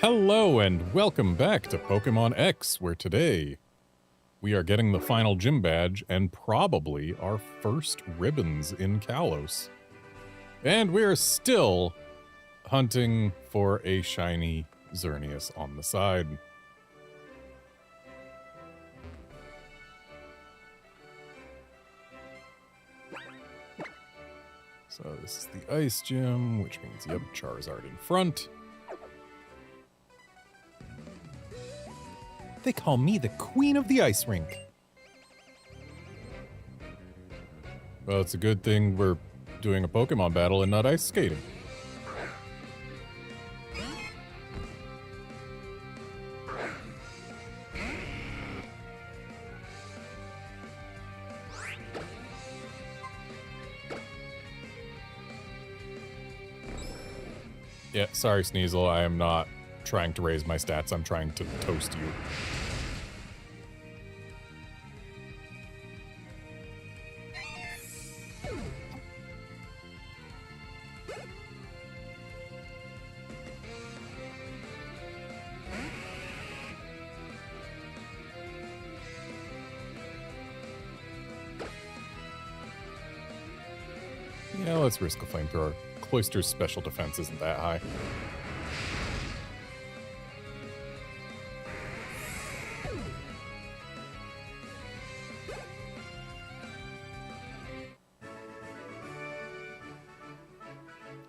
Hello and welcome back to Pokémon X, where today we are getting the final gym badge and probably our first ribbons in Kalos. And we're still hunting for a shiny Xerneas on the side. So this is the Ice Gym, which means, yep, Charizard in front. They call me the Queen of the Ice Rink. Well, it's a good thing we're doing a Pokemon battle and not ice skating. Yeah, sorry, Sneasel, I am not trying to raise my stats, I'm trying to toast you. Yeah, let's risk a flamethrower. Cloyster's special defense isn't that high.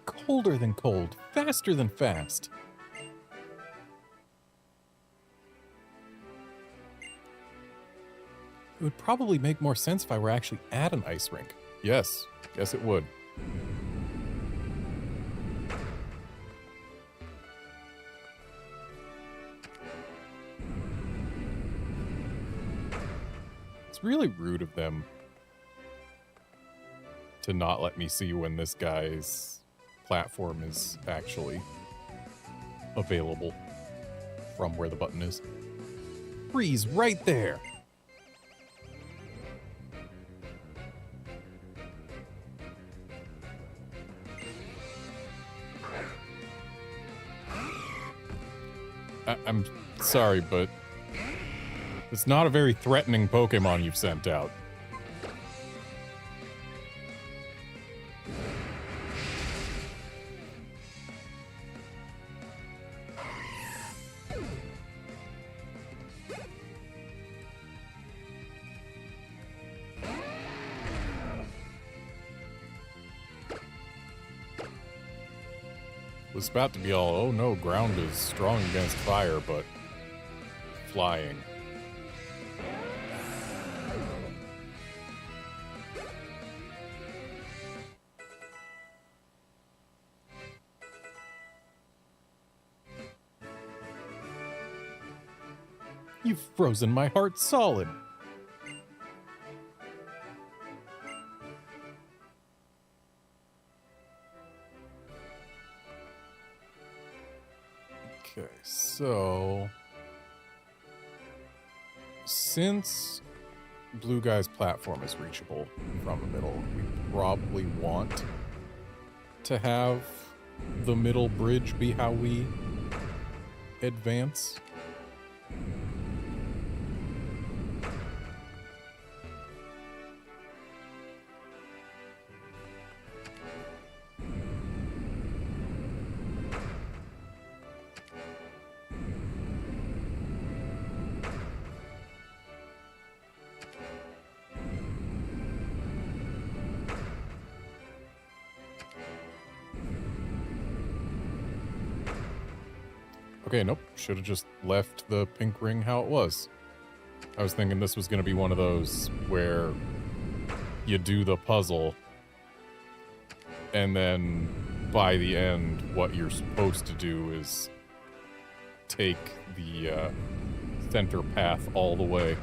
Colder than cold, faster than fast. It would probably make more sense if I were actually at an ice rink. Yes, yes it would. It's really rude of them to not let me see when this guy's platform is actually available from where the button is. Freeze right there! I'm sorry, but it's not a very threatening Pokemon you've sent out. It was about to be all, oh no, ground is strong against fire, but flying. You've frozen my heart solid. Okay, so since Blue Guy's platform is reachable from the middle, we probably want to have the middle bridge be how we advance. Okay, nope. Should have just left the pink ring how it was. I was thinking this was going to be one of those where you do the puzzle and then by the end what you're supposed to do is take the center path all the way.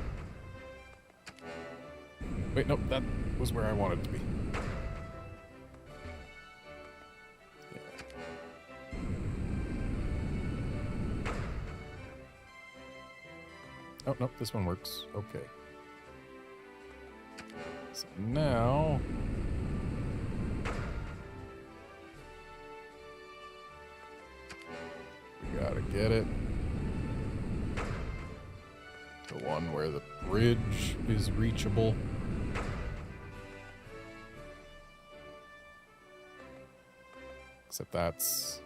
Wait, nope, that was where I wanted to be. Oh, nope, this one works. Okay. So now we gotta Get it. The one where the bridge is reachable. Except that's...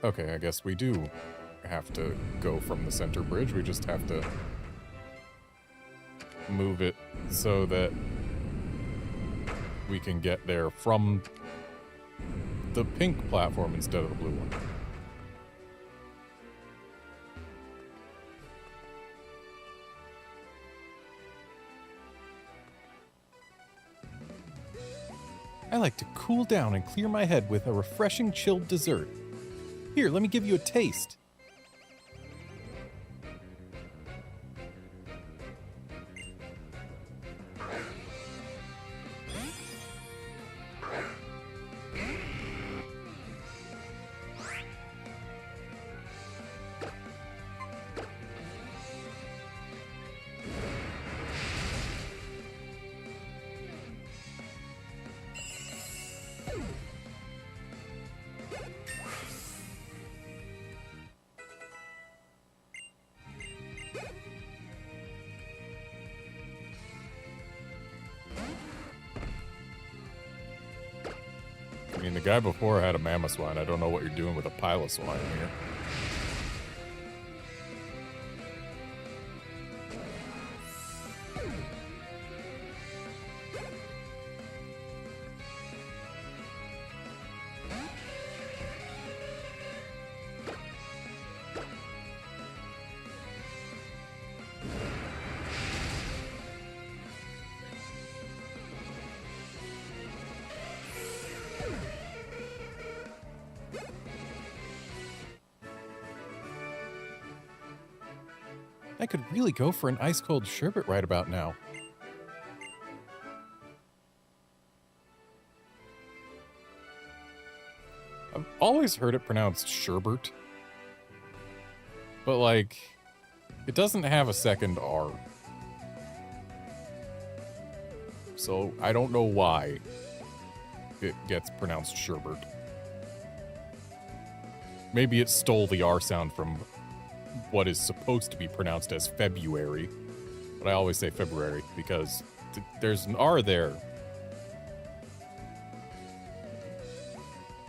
Okay, I guess we do have to go from the center bridge. We just have to move it so that we can get there from the pink platform instead of the blue one. I like to cool down and clear my head with a refreshing chilled dessert. Here, let me give you a taste. I mean, the guy before had a Mamoswine. I don't know what you're doing with a Piloswine here. I could really go for an ice-cold sherbet right about now. I've always heard it pronounced sherbet. But, like, it doesn't have a second R. So, I don't know why it gets pronounced sherbet. Maybe it stole the R sound from what is supposed to be pronounced as February, but I always say February because there's an R there.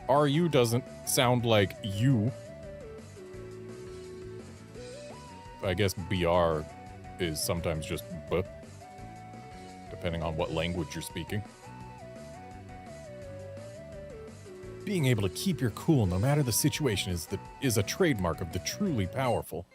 RU doesn't sound like you. I guess BR is sometimes just B, depending on what language you're speaking. Being able to keep your cool no matter the situation is a trademark of the truly powerful.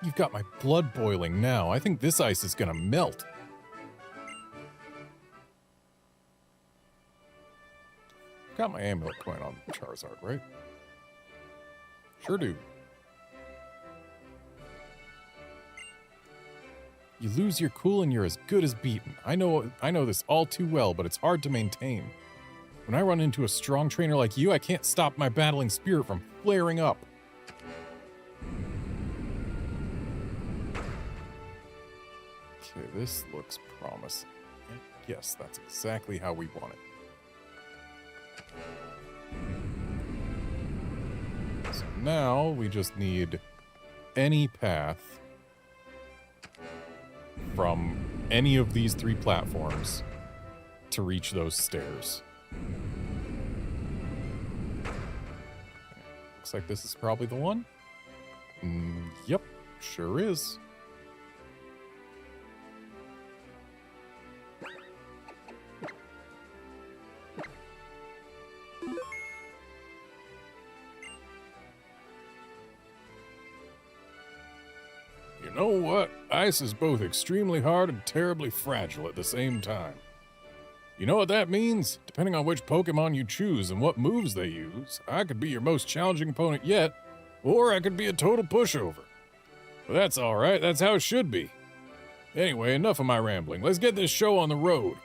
You've got my blood boiling now. I think this ice is gonna melt. Got my amulet coin on Charizard, right? Sure do. You lose your cool and you're as good as beaten. I know this all too well, but it's hard to maintain. When I run into a strong trainer like you, I can't stop my battling spirit from flaring up. Okay, this looks promising. Yes, that's exactly how we want it. So now we just need any path from any of these three platforms to reach those stairs. Looks like this is probably the one. Yep, sure is. know what? Ice is both extremely hard and terribly fragile at the same time. You know what that means? Depending on which Pokemon you choose and what moves they use, I could be your most challenging opponent yet, or I could be a total pushover. But that's alright, that's how it should be. Anyway, enough of my rambling. Let's get this show on the road.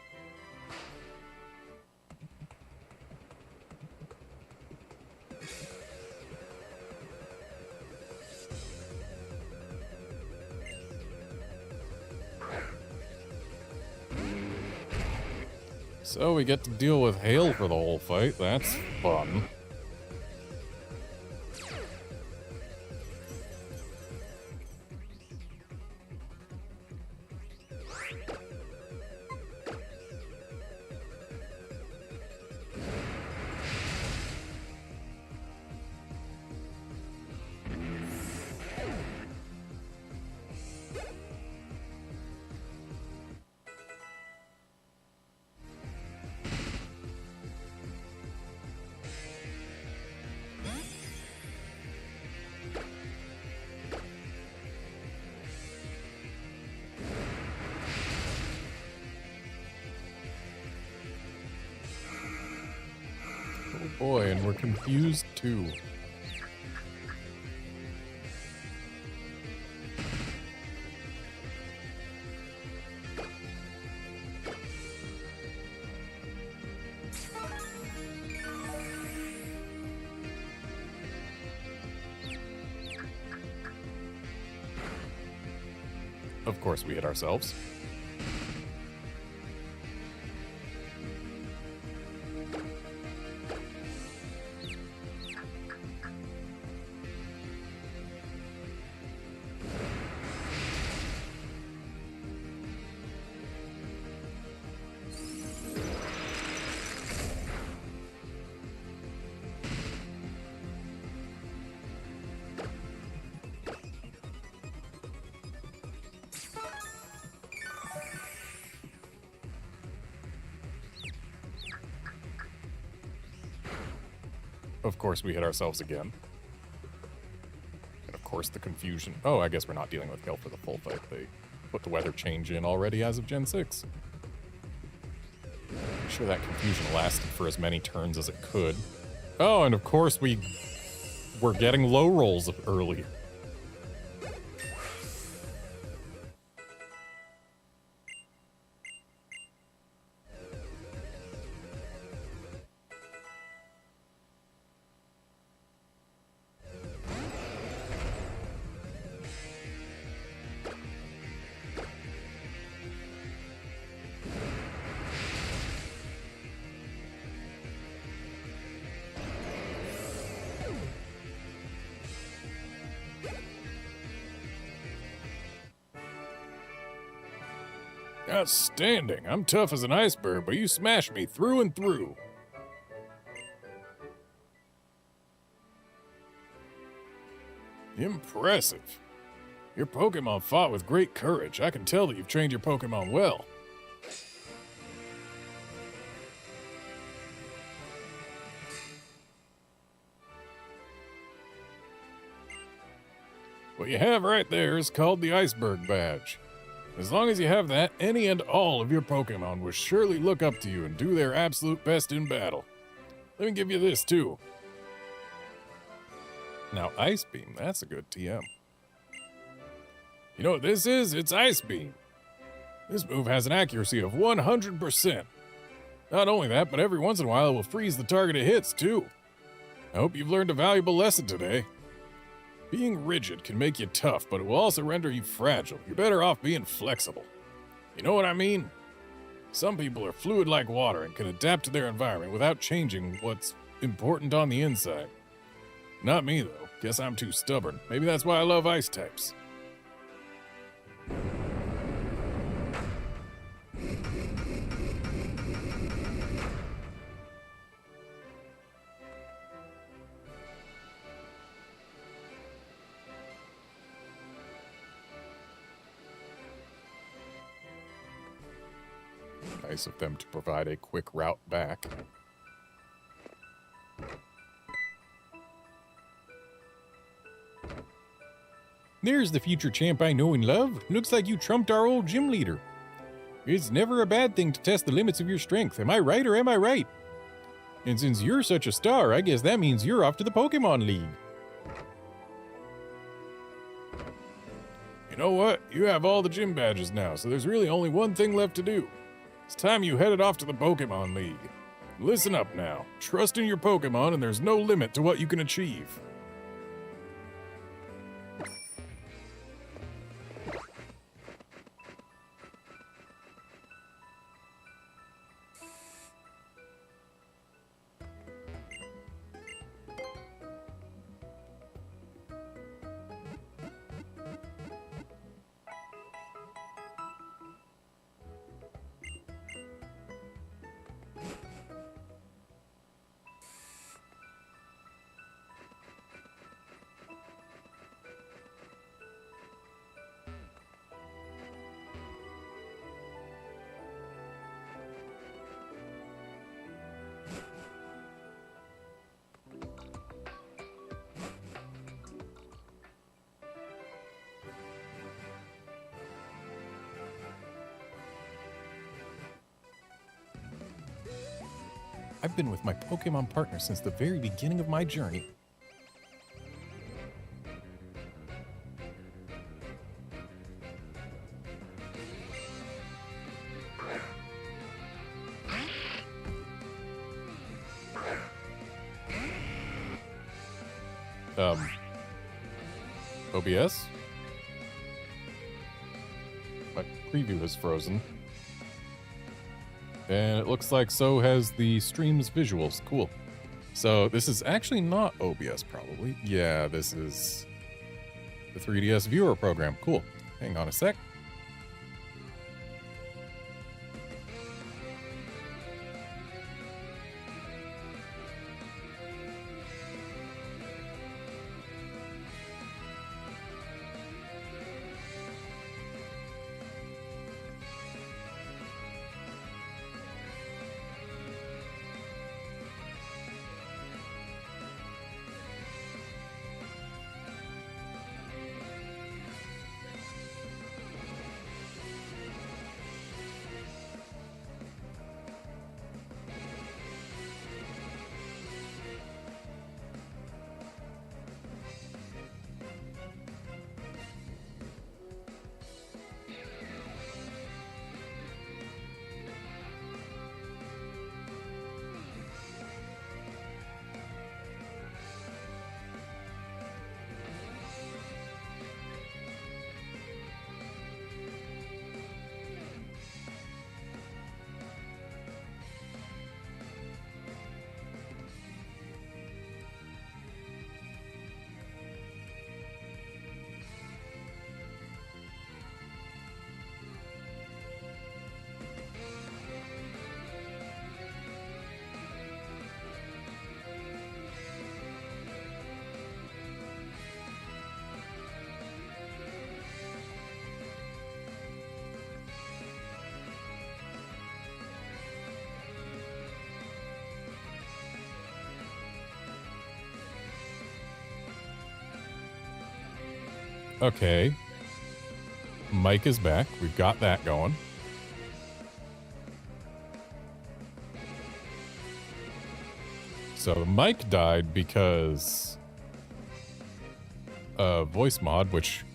So we get to deal with hail for the whole fight. That's fun. Boy, and we're confused too. Of course, we hit ourselves. Of course, we hit ourselves again. And of course, the confusion. Oh, I guess we're not dealing with Gale for the full fight. They put the weather change in already as of Gen 6. I'm sure that confusion lasted for as many turns as it could. Oh, and of course, we were getting low rolls earlier. Outstanding. I'm tough as an iceberg, but you smashed me through and through. Impressive. Your Pokemon fought with great courage. I can tell that you've trained your Pokemon well. What you have right there is called the Iceberg Badge. As long as you have that, any and all of your Pokemon will surely look up to you and do their absolute best in battle. Let me give you this, too. Now, Ice Beam, that's a good TM. You know what this is? It's Ice Beam. This move has an accuracy of 100%. Not only that, but every once in a while it will freeze the target it hits, too. I hope you've learned a valuable lesson today. Being rigid can make you tough, but it will also render you fragile. You're better off being flexible. You know what I mean? Some people are fluid like water and can adapt to their environment without changing what's important on the inside. Not me, though. Guess I'm too stubborn. Maybe that's why I love ice types. Nice of them to provide a quick route back. There's the future champ I know and love. Looks like you trumped our old gym leader. It's never a bad thing to test the limits of your strength. Am I right or am I right? And since you're such a star, I guess that means you're off to the Pokemon League. You know what? You have all the gym badges now, so there's really only one thing left to do. It's time you headed off to the Pokemon League. Listen up now. Trust in your Pokemon and there's no limit to what you can achieve. I've been with my Pokemon partner since the very beginning of my journey. OBS? My preview is frozen. And it looks like so has the stream's visuals. Cool. So this is actually not OBS, probably. Yeah, this is the 3DS viewer program. Cool. Hang on a sec. Okay. Mike is back. We've got that going. So the mic died because voice mod, which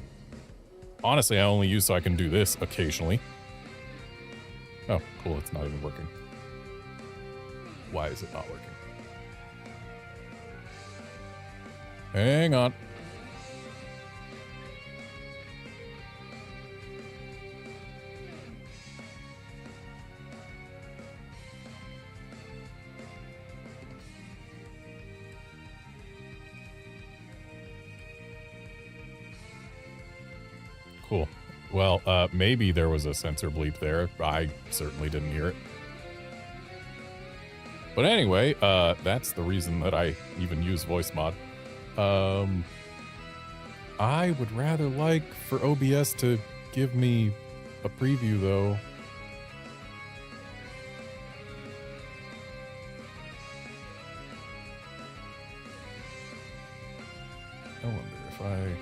honestly I only use so I can do this occasionally. Oh, cool. It's not even working. Why is it not working? Hang on. Cool. Well, maybe there was a sensor bleep there. I certainly didn't hear it. But anyway, that's the reason that I even use voice mod. I would rather like for OBS to give me a preview, though. I wonder if I...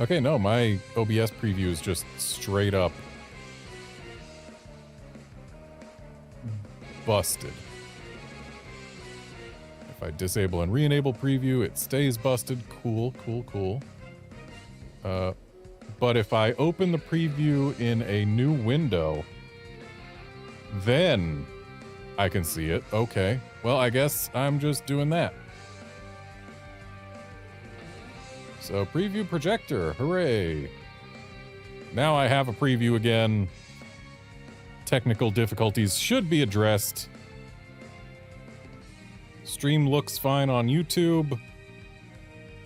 Okay, no, my OBS preview is just straight up busted. If I disable and re-enable preview, it stays busted. Cool, cool, cool. But if I open the preview in a new window, then I can see it. Okay. Well, I guess I'm just doing that. So, preview projector. Hooray. Now I have a preview again. Technical difficulties should be addressed. Stream looks fine on YouTube.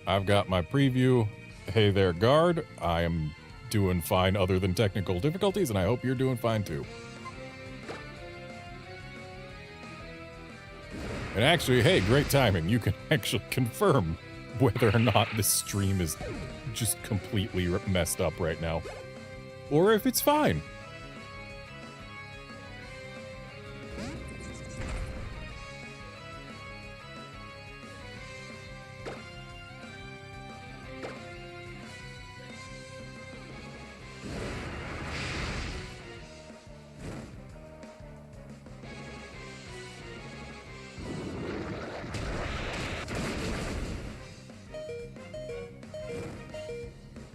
I've got my preview. Hey there, guard. I am doing fine other than technical difficulties, and I hope you're doing fine too. And actually, hey, great timing. You can actually confirm whether or not this stream is just completely messed up right now, or if it's fine.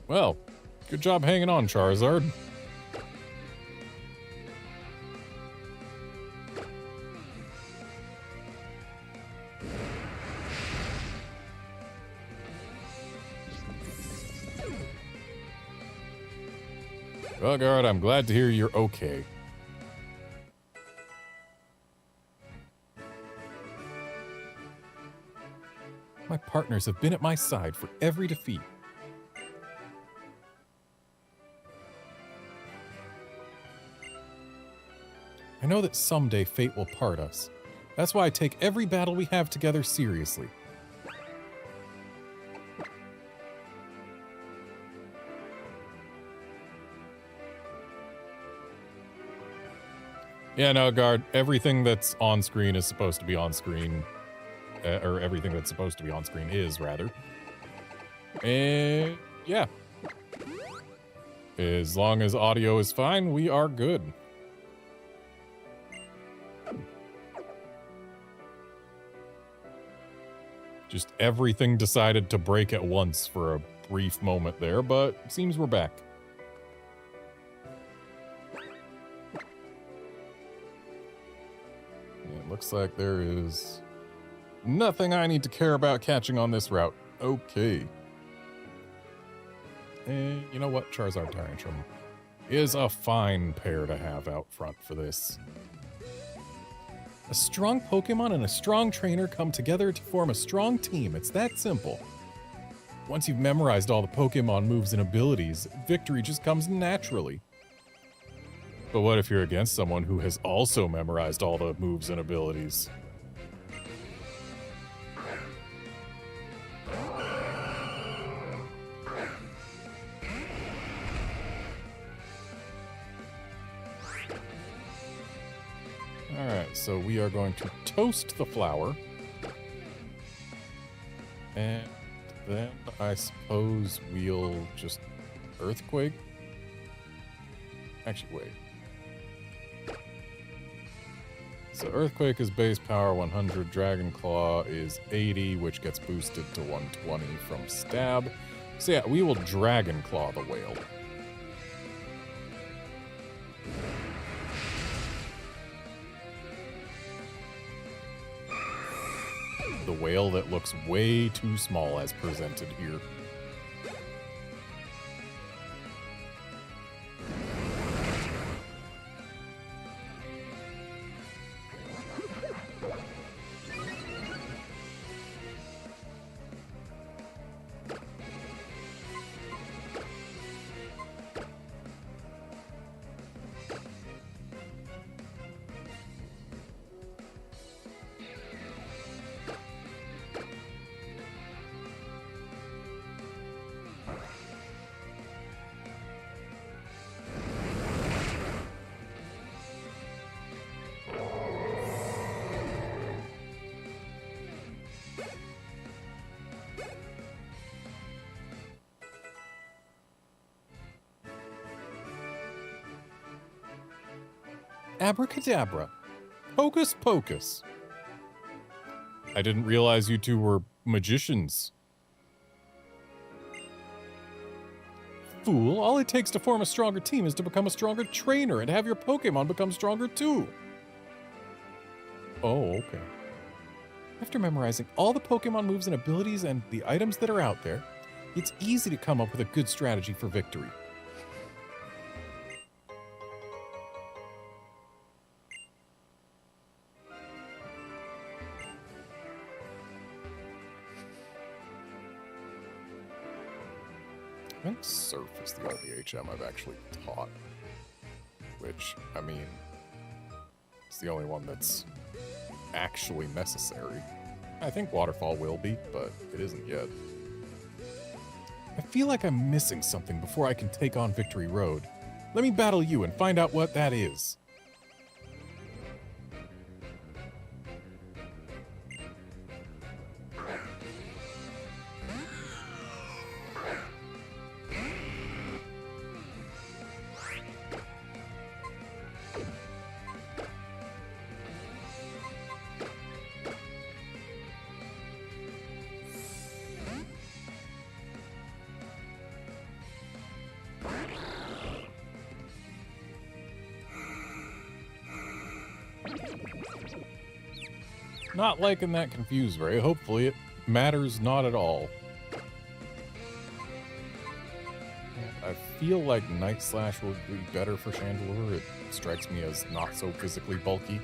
Well, good job hanging on, Charizard. Well, Guard, I'm glad to hear you're okay. My partners have been at my side for every defeat. I know that someday fate will part us. That's why I take every battle we have together seriously. Yeah, no, Guard, everything that's on screen is supposed to be on screen. Or everything that's supposed to be on screen is, rather. And yeah. As long as audio is fine, we are good. Just everything decided to break at once for a brief moment there, but it seems we're back. It looks like there is nothing I need to care about catching on this route. Okay. And you know what? Charizard Tyrantrum is a fine pair to have out front for this. A strong Pokemon and a strong trainer come together to form a strong team. It's that simple. Once you've memorized all the Pokemon moves and abilities, victory just comes naturally. But what if you're against someone who has also memorized all the moves and abilities? Alright, so we are going to toast the flower. And then I suppose we'll just Earthquake? Actually, wait. So Earthquake is base power 100, Dragon Claw is 80, which gets boosted to 120 from Stab. So yeah, we will Dragon Claw the whale. The whale that looks way too small as presented here. Abracadabra. Hocus pocus. I didn't realize you two were magicians. Fool, all it takes to form a stronger team is to become a stronger trainer and have your Pokemon become stronger too. Oh, okay. After memorizing all the Pokemon moves and abilities and the items that are out there, it's easy to come up with a good strategy for victory. I think Surf is the only HM I've actually taught. Which, I mean, it's the only one that's actually necessary. I think Waterfall will be, but it isn't yet. I feel like I'm missing something before I can take on Victory Road. Let me battle you and find out what that is. Not liking that confused Ray. Hopefully it matters not at all. I feel like Night Slash will be better for Chandelure. It strikes me as not so physically bulky.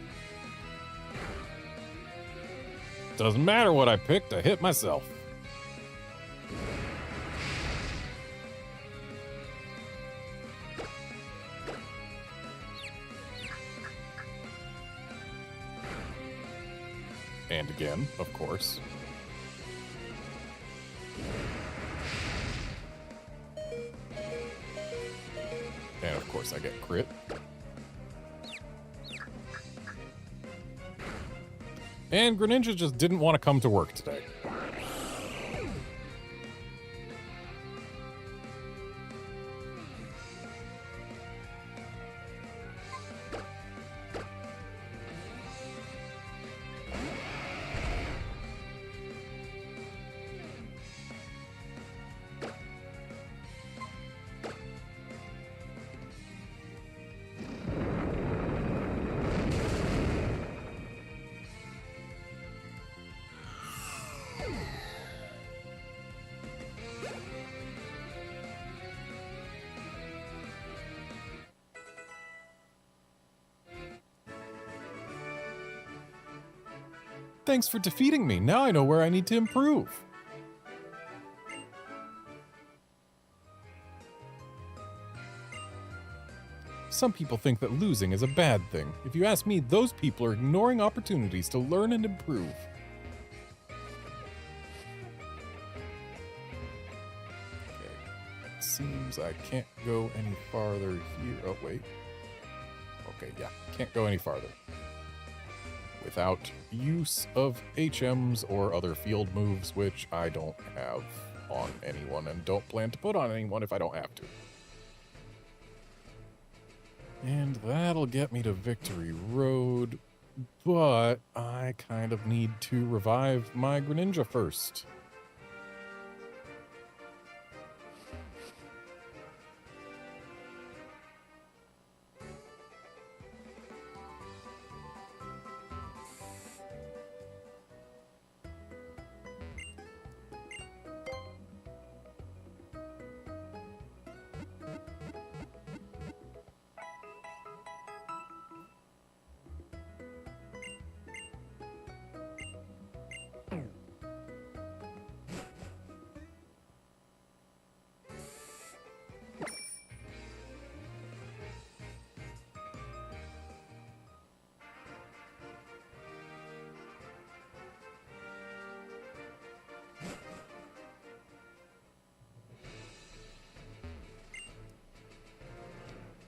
Doesn't matter what I picked, I hit myself. And again, of course. And of course I get crit. And Greninja just didn't want to come to work today. Thanks for defeating me. Now I know where I need to improve. Some people think that losing is a bad thing. If you ask me, those people are ignoring opportunities to learn and improve. Okay. It seems I can't go any farther here. Oh, wait. Okay, yeah. Can't go any farther without use of HMs or other field moves, which I don't have on anyone and don't plan to put on anyone if I don't have to. And that'll get me to Victory Road, but I kind of need to revive my Greninja first.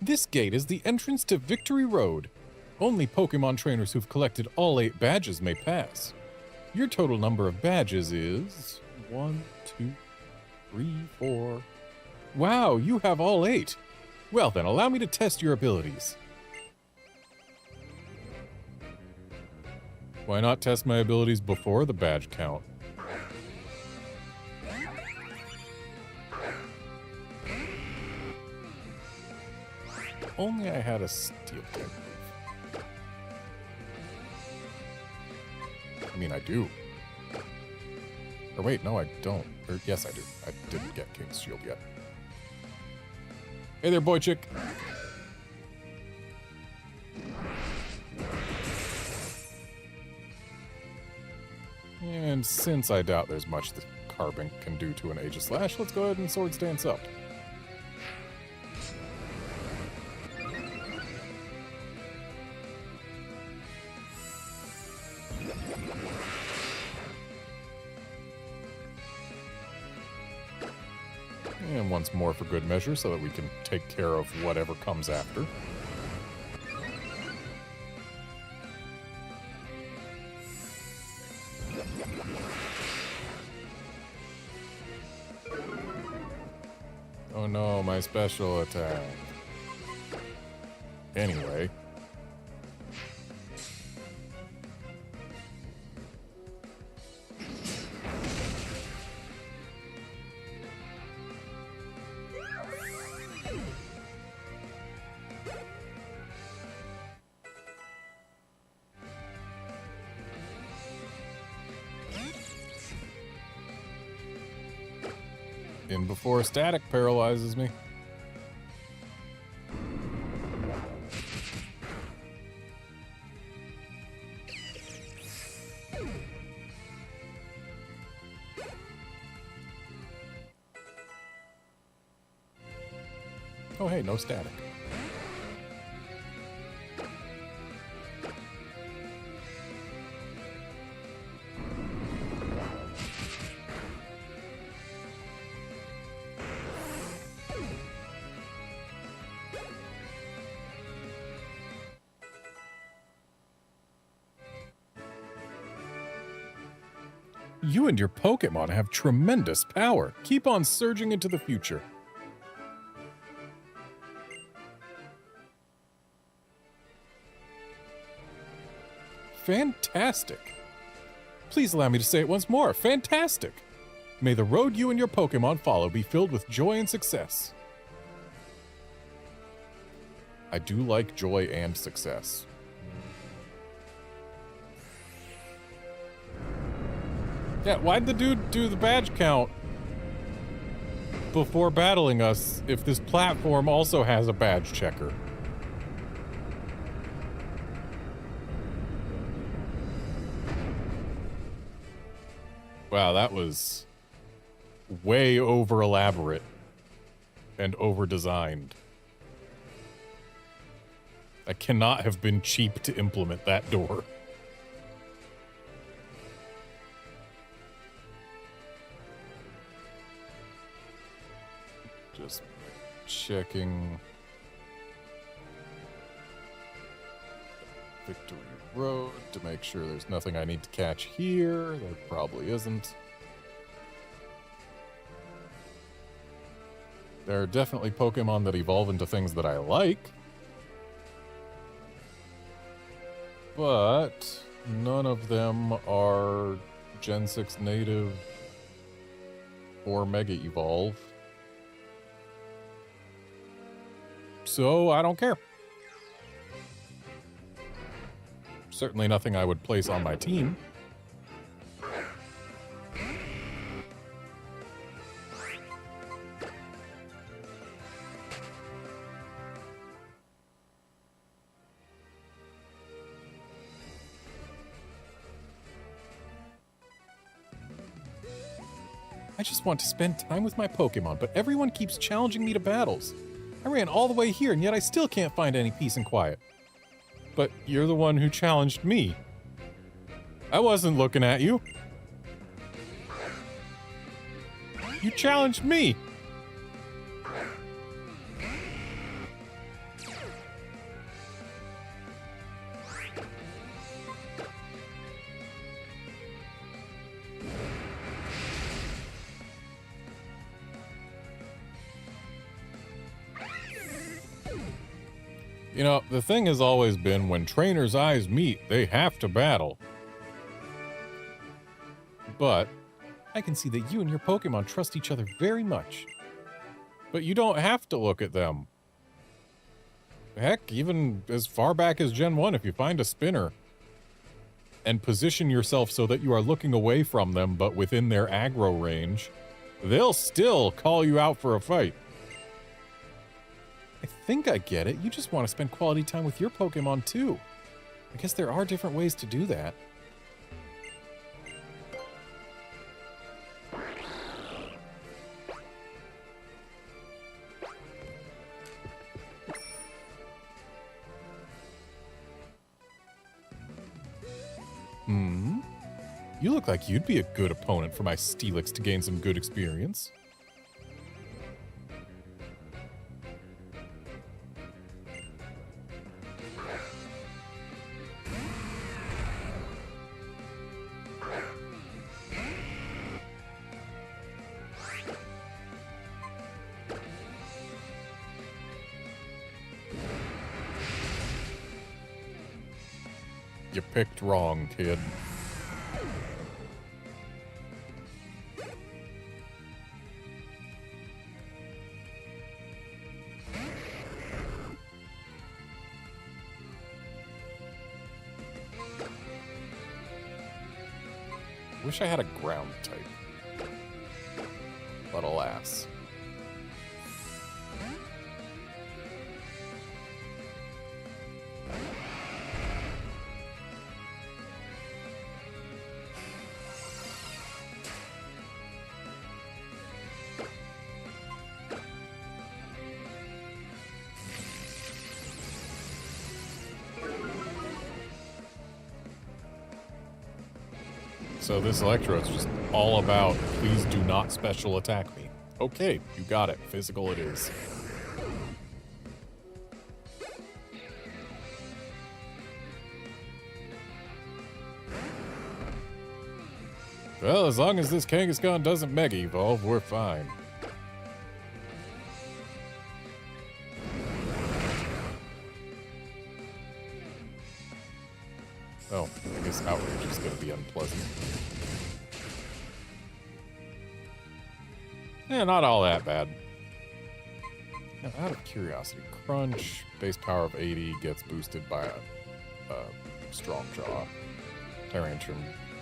This gate is the entrance to Victory Road. Only Pokemon trainers who've collected all 8 badges may pass. Your total number of badges is 1, 2, 3, 4. Wow, you have all 8. Well then, allow me to test your abilities. Why not test my abilities before the badge count? Only I had a steel type move. I mean, I do. Or wait, no, I don't. Or yes, I do. I didn't get King's Shield yet. Hey there, boy chick. And since I doubt there's much that Carbink can do to an Aegislash, let's go ahead and Swords Dance up. And once more for good measure so that we can take care of whatever comes after. Oh no, my special attack. Anyway. In before static paralyzes me. Oh hey, no static. You and your Pokémon have tremendous power. Keep on surging into the future. Fantastic. Please allow me to say it once more. Fantastic. May the road you and your Pokémon follow be filled with joy and success. I do like joy and success. Yeah, why'd the dude do the badge count before battling us if this platform also has a badge checker? Wow, that was way over elaborate and over designed. I cannot have been cheap to implement that door. Just checking Victory Road to make sure there's nothing I need to catch here. There probably isn't. There are definitely Pokemon that evolve into things that I like, but none of them are Gen 6 native or Mega Evolve. So I don't care. Certainly nothing I would place on my team. I just want to spend time with my Pokemon, but everyone keeps challenging me to battles. I ran all the way here, and yet I still can't find any peace and quiet. But you're the one who challenged me. I wasn't looking at you. You challenged me. You know, the thing has always been when trainers' eyes meet, they have to battle. but I can see that you and your Pokemon trust each other very much. But you don't have to look at them. Heck, even as far back as Gen 1, if you find a spinner and position yourself so that you are looking away from them but within their aggro range, they'll still call you out for a fight. I think I get it. You just want to spend quality time with your Pokemon too. I guess there are different ways to do that. You look like you'd be a good opponent for my Steelix to gain some good experience. You picked wrong, kid. Wish I had a ground type. But alas. So this Electrode's just all about, please do not special attack me. Okay, you got it. Physical it is. Well, as long as this Kangaskhan doesn't Mega Evolve, we're fine. Oh, I guess Outrage is going to be unpleasant. Yeah, not all that bad. Now, out of curiosity, Crunch, base power of 80, gets boosted by a Strong Jaw. Tyrantrum,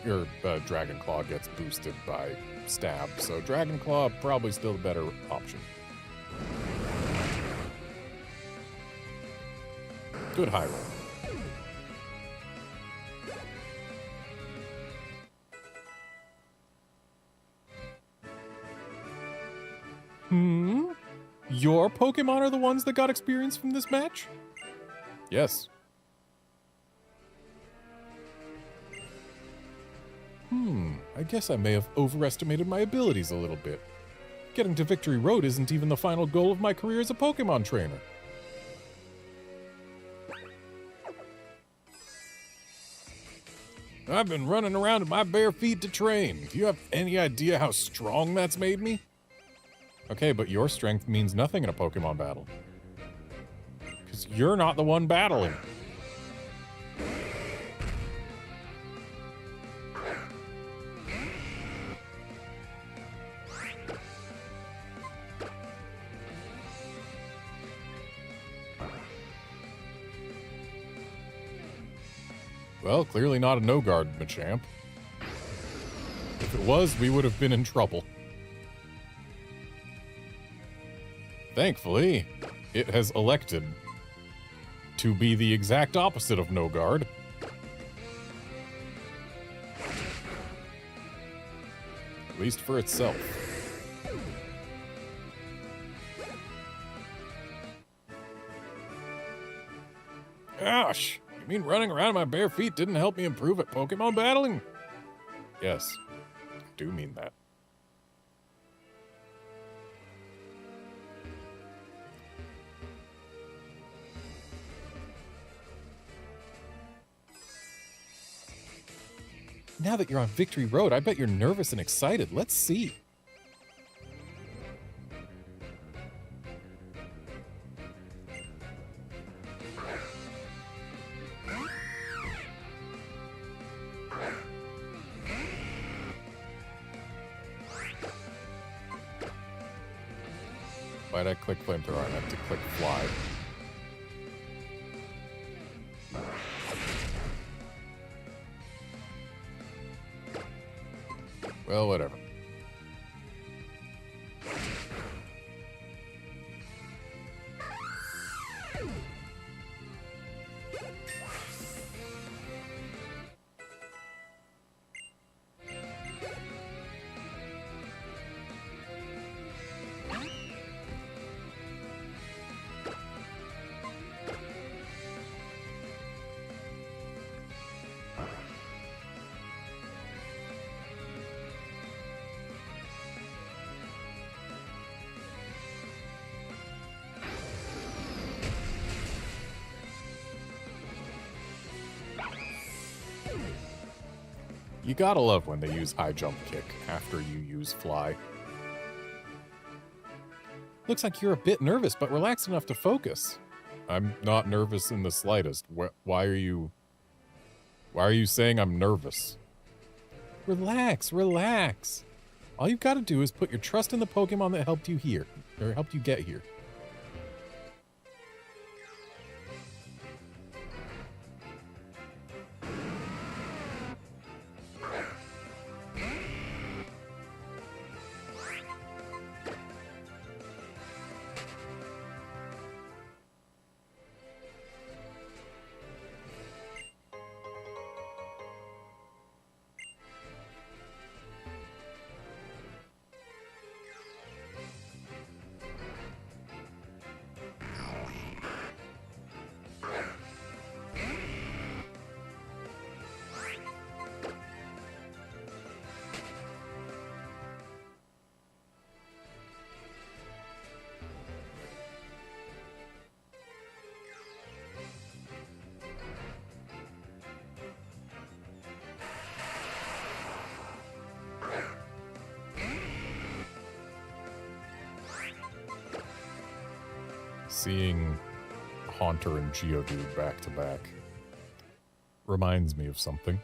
your Dragon Claw gets boosted by Stab, so Dragon Claw probably still the better option. Good high roll. Your Pokemon are the ones that got experience from this match? Yes. I guess I may have overestimated my abilities a little bit. Getting to Victory Road isn't even the final goal of my career as a Pokemon trainer. I've been running around in my bare feet to train. Do you have any idea how strong that's made me? Okay, but your strength means nothing in a Pokemon battle. Because you're not the one battling. Well, clearly not a no-guard, Machamp. If it was, we would have been in trouble. Thankfully, it has elected to be the exact opposite of no guard. At least for itself. Gosh, you mean running around in my bare feet didn't help me improve at Pokemon battling? Yes, I do mean that. Now that you're on Victory Road, I bet you're nervous and excited. Let's see. Why'd I click flamethrower? I meant to click fly. Well, whatever. You gotta love when they use high jump kick after you use fly. Looks like you're a bit nervous, but relaxed enough to focus. I'm not nervous in the slightest. Why are you saying I'm nervous? Relax, relax. All you've got to do is put your trust in the Pokemon that helped you here, or helped you get here. Seeing Haunter and Geodude back to back reminds me of something.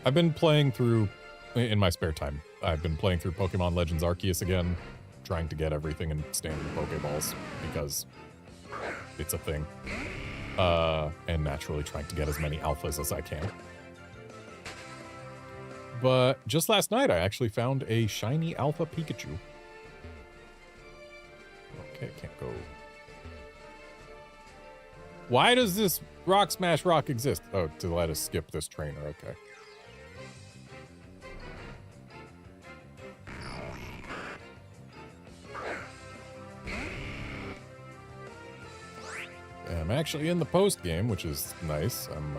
I've been playing through, in my spare time, I've been playing through Pokemon Legends Arceus again, trying to get everything in standard Pokeballs, because it's a thing. And naturally trying to get as many alphas as I can. But just last night, I actually found a shiny alpha Pikachu. Okay, can't go. Why does this Rock Smash Rock exist? Oh, to let us skip this trainer, okay. I'm actually in the post game, which is nice. I'm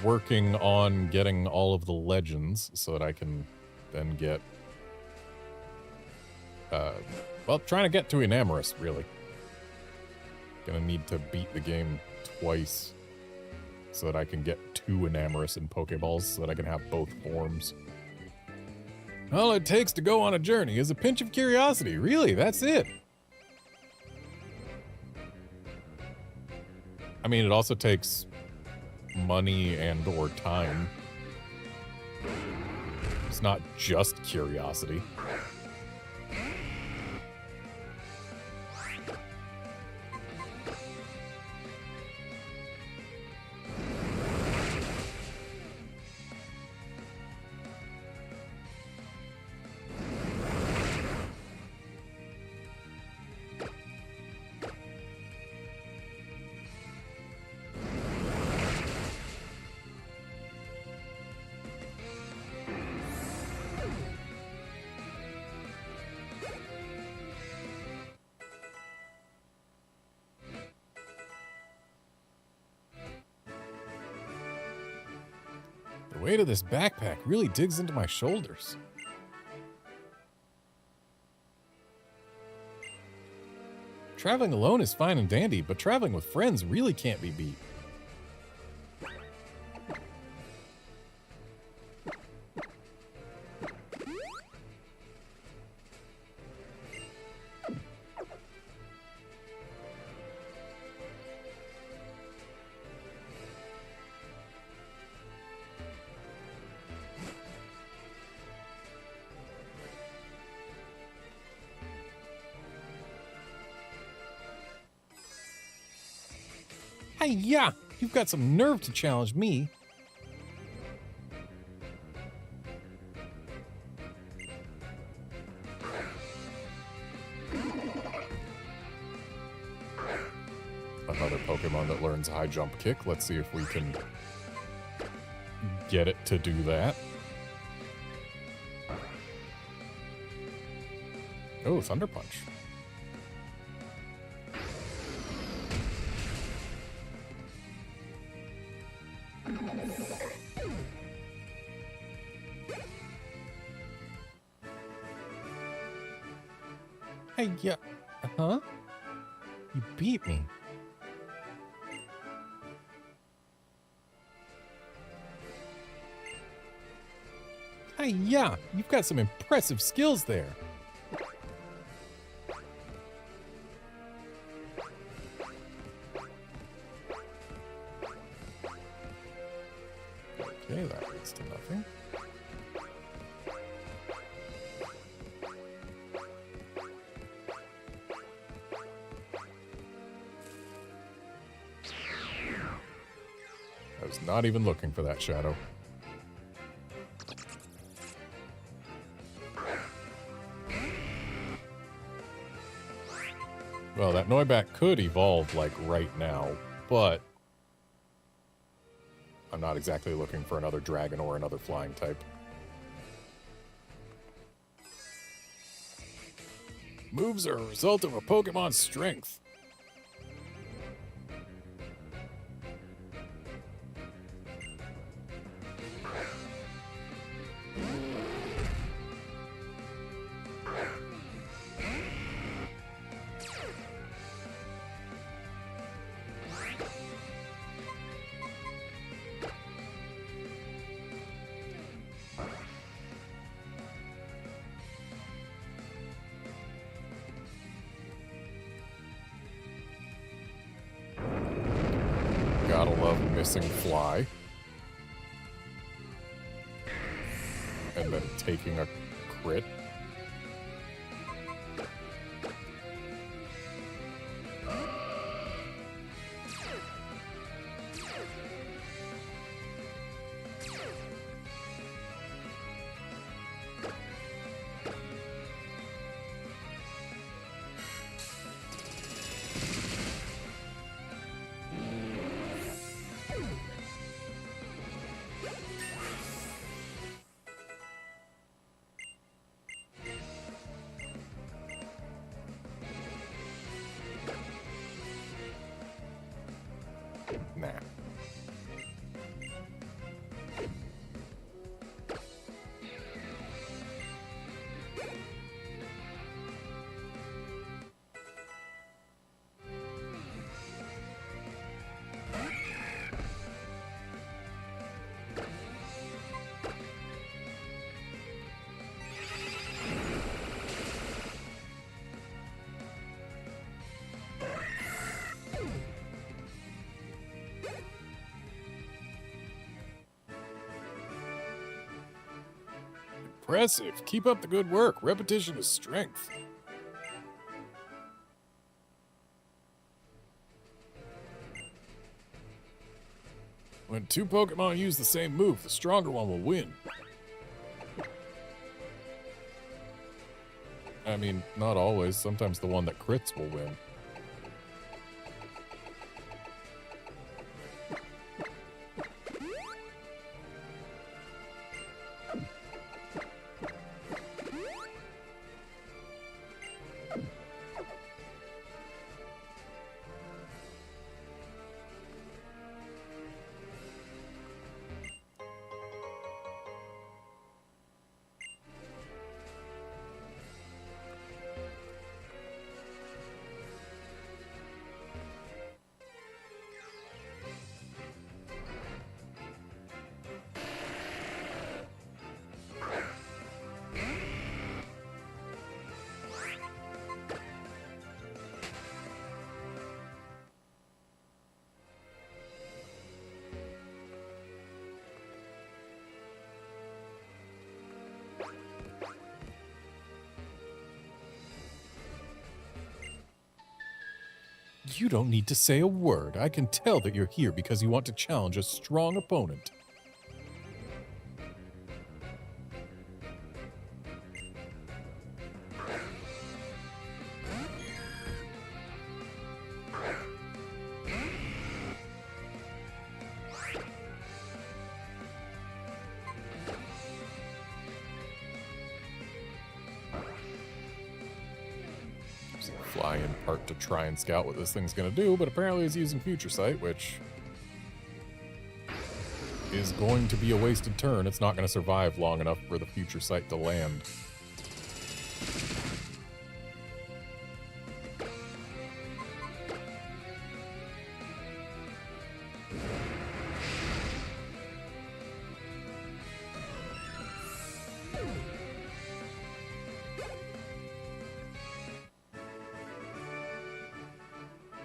working on getting all of the legends so that I can then get, well, trying to get to Enamorus, really. Gonna need to beat the game twice so that I can get 2 Enamorus in Pokeballs so that I can have both forms. All it takes to go on a journey is a pinch of curiosity. Really, that's it. I mean, it also takes money and or time. It's not just curiosity. The weight of this backpack really digs into my shoulders. Traveling alone is fine and dandy, but traveling with friends really can't be beat. Hi-ya! You've got some nerve to challenge me. Another Pokemon that learns high jump kick. Let's see if we can get it to do that. Oh, Thunder Punch. Hey, yeah. Huh? You beat me. Hey, yeah. You've got some impressive skills there. Okay, that leads to nothing. I was not even looking for that shadow. Well, that Noibat could evolve, like, right now, but I'm not exactly looking for another dragon or another flying type. Moves are a result of a Pokemon's strength. Gotta love missing fly. And then taking a crit. Nah. Impressive. Keep up the good work. Repetition is strength. When two Pokemon use the same move, the stronger one will win. I mean, not always. Sometimes the one that crits will win. You don't need to say a word. I can tell that you're here because you want to challenge a strong opponent. Fly in part to try and scout what this thing's gonna do, but apparently it's using Future Sight, which is going to be a wasted turn. It's not gonna survive long enough for the Future Sight to land.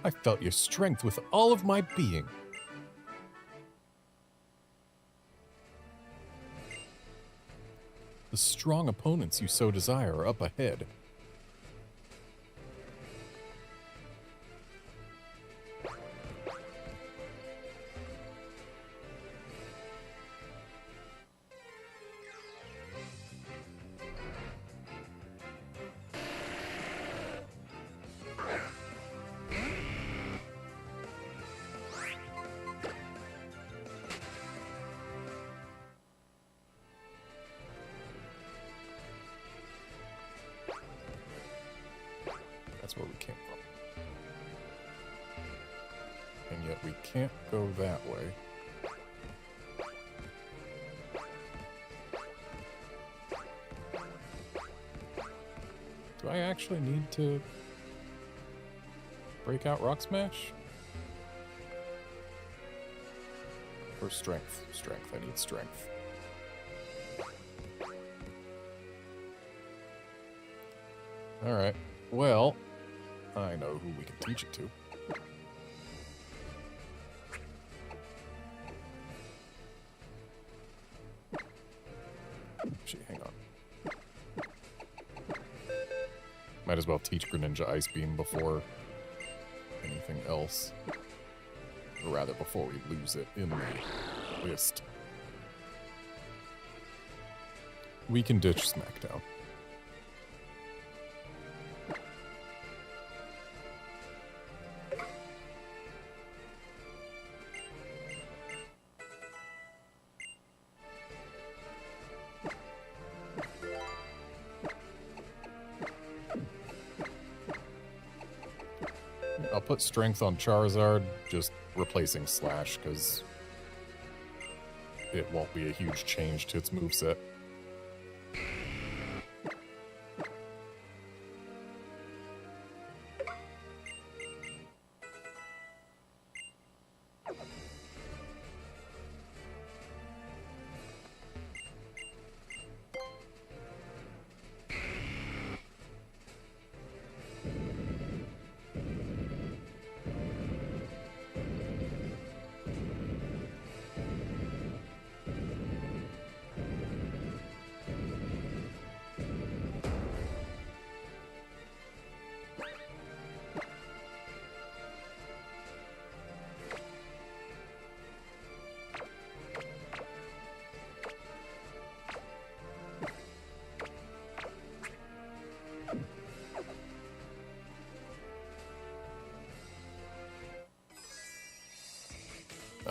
I felt your strength with all of my being. The strong opponents you so desire are up ahead. That's where we came from. And yet we can't go that way. Do I actually need to break out Rock Smash? Or strength? Strength. I need strength. Alright. Well, I know who we can teach it to. Actually, hang on. Might as well teach Greninja Ice Beam before anything else. Or rather, before we lose it in the list. We can ditch Smackdown. I'll put Strength on Charizard, just replacing Slash, because it won't be a huge change to its moveset.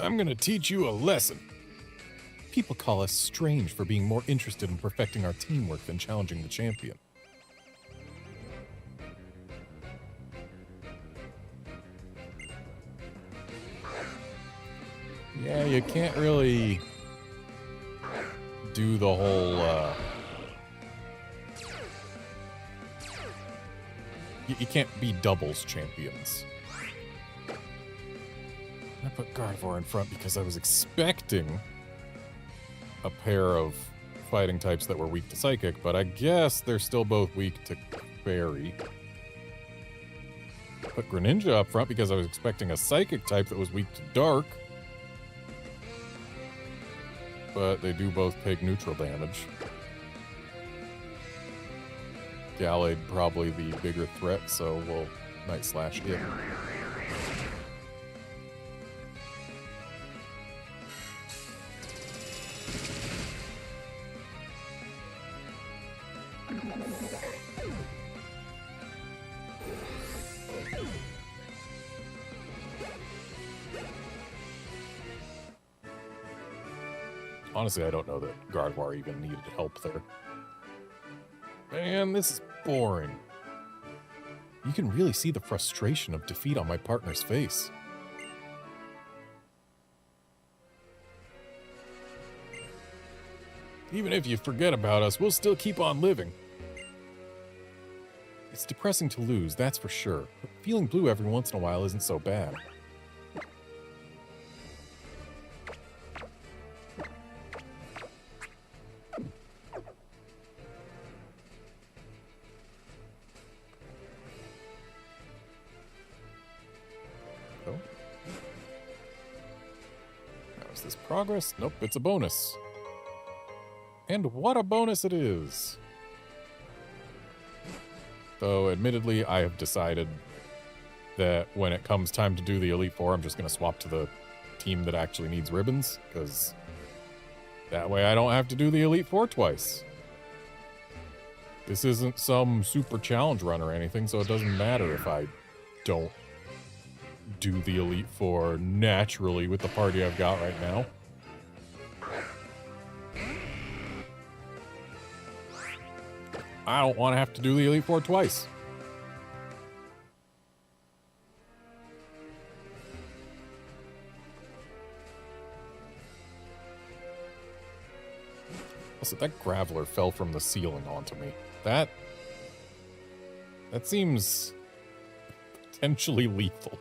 I'm gonna teach you a lesson. People call us strange for being more interested in perfecting our teamwork than challenging the champion. Yeah, you can't really do the whole, you can't be doubles champions. I put Gardevoir in front because I was expecting a pair of fighting types that were weak to Psychic, but I guess they're still both weak to Fairy. Put Greninja up front because I was expecting a Psychic type that was weak to Dark. But they do both take neutral damage. Gallade probably the bigger threat, so we'll Night Slash it. Honestly, I don't know that Gardevoir even needed help there. Man, this is boring. You can really see the frustration of defeat on my partner's face. Even if you forget about us, we'll still keep on living. It's depressing to lose, that's for sure. But feeling blue every once in a while isn't so bad. Oh. Now is this progress? Nope, it's a bonus. And what a bonus it is! Though, admittedly, I have decided that when it comes time to do the Elite Four, I'm just going to swap to the team that actually needs ribbons, because that way I don't have to do the Elite Four twice. This isn't some super challenge run or anything, so it doesn't matter if I don't do the Elite Four naturally with the party I've got right now. I don't want to have to do the Elite Four twice. Also, that Graveler fell from the ceiling onto me. That seems potentially lethal.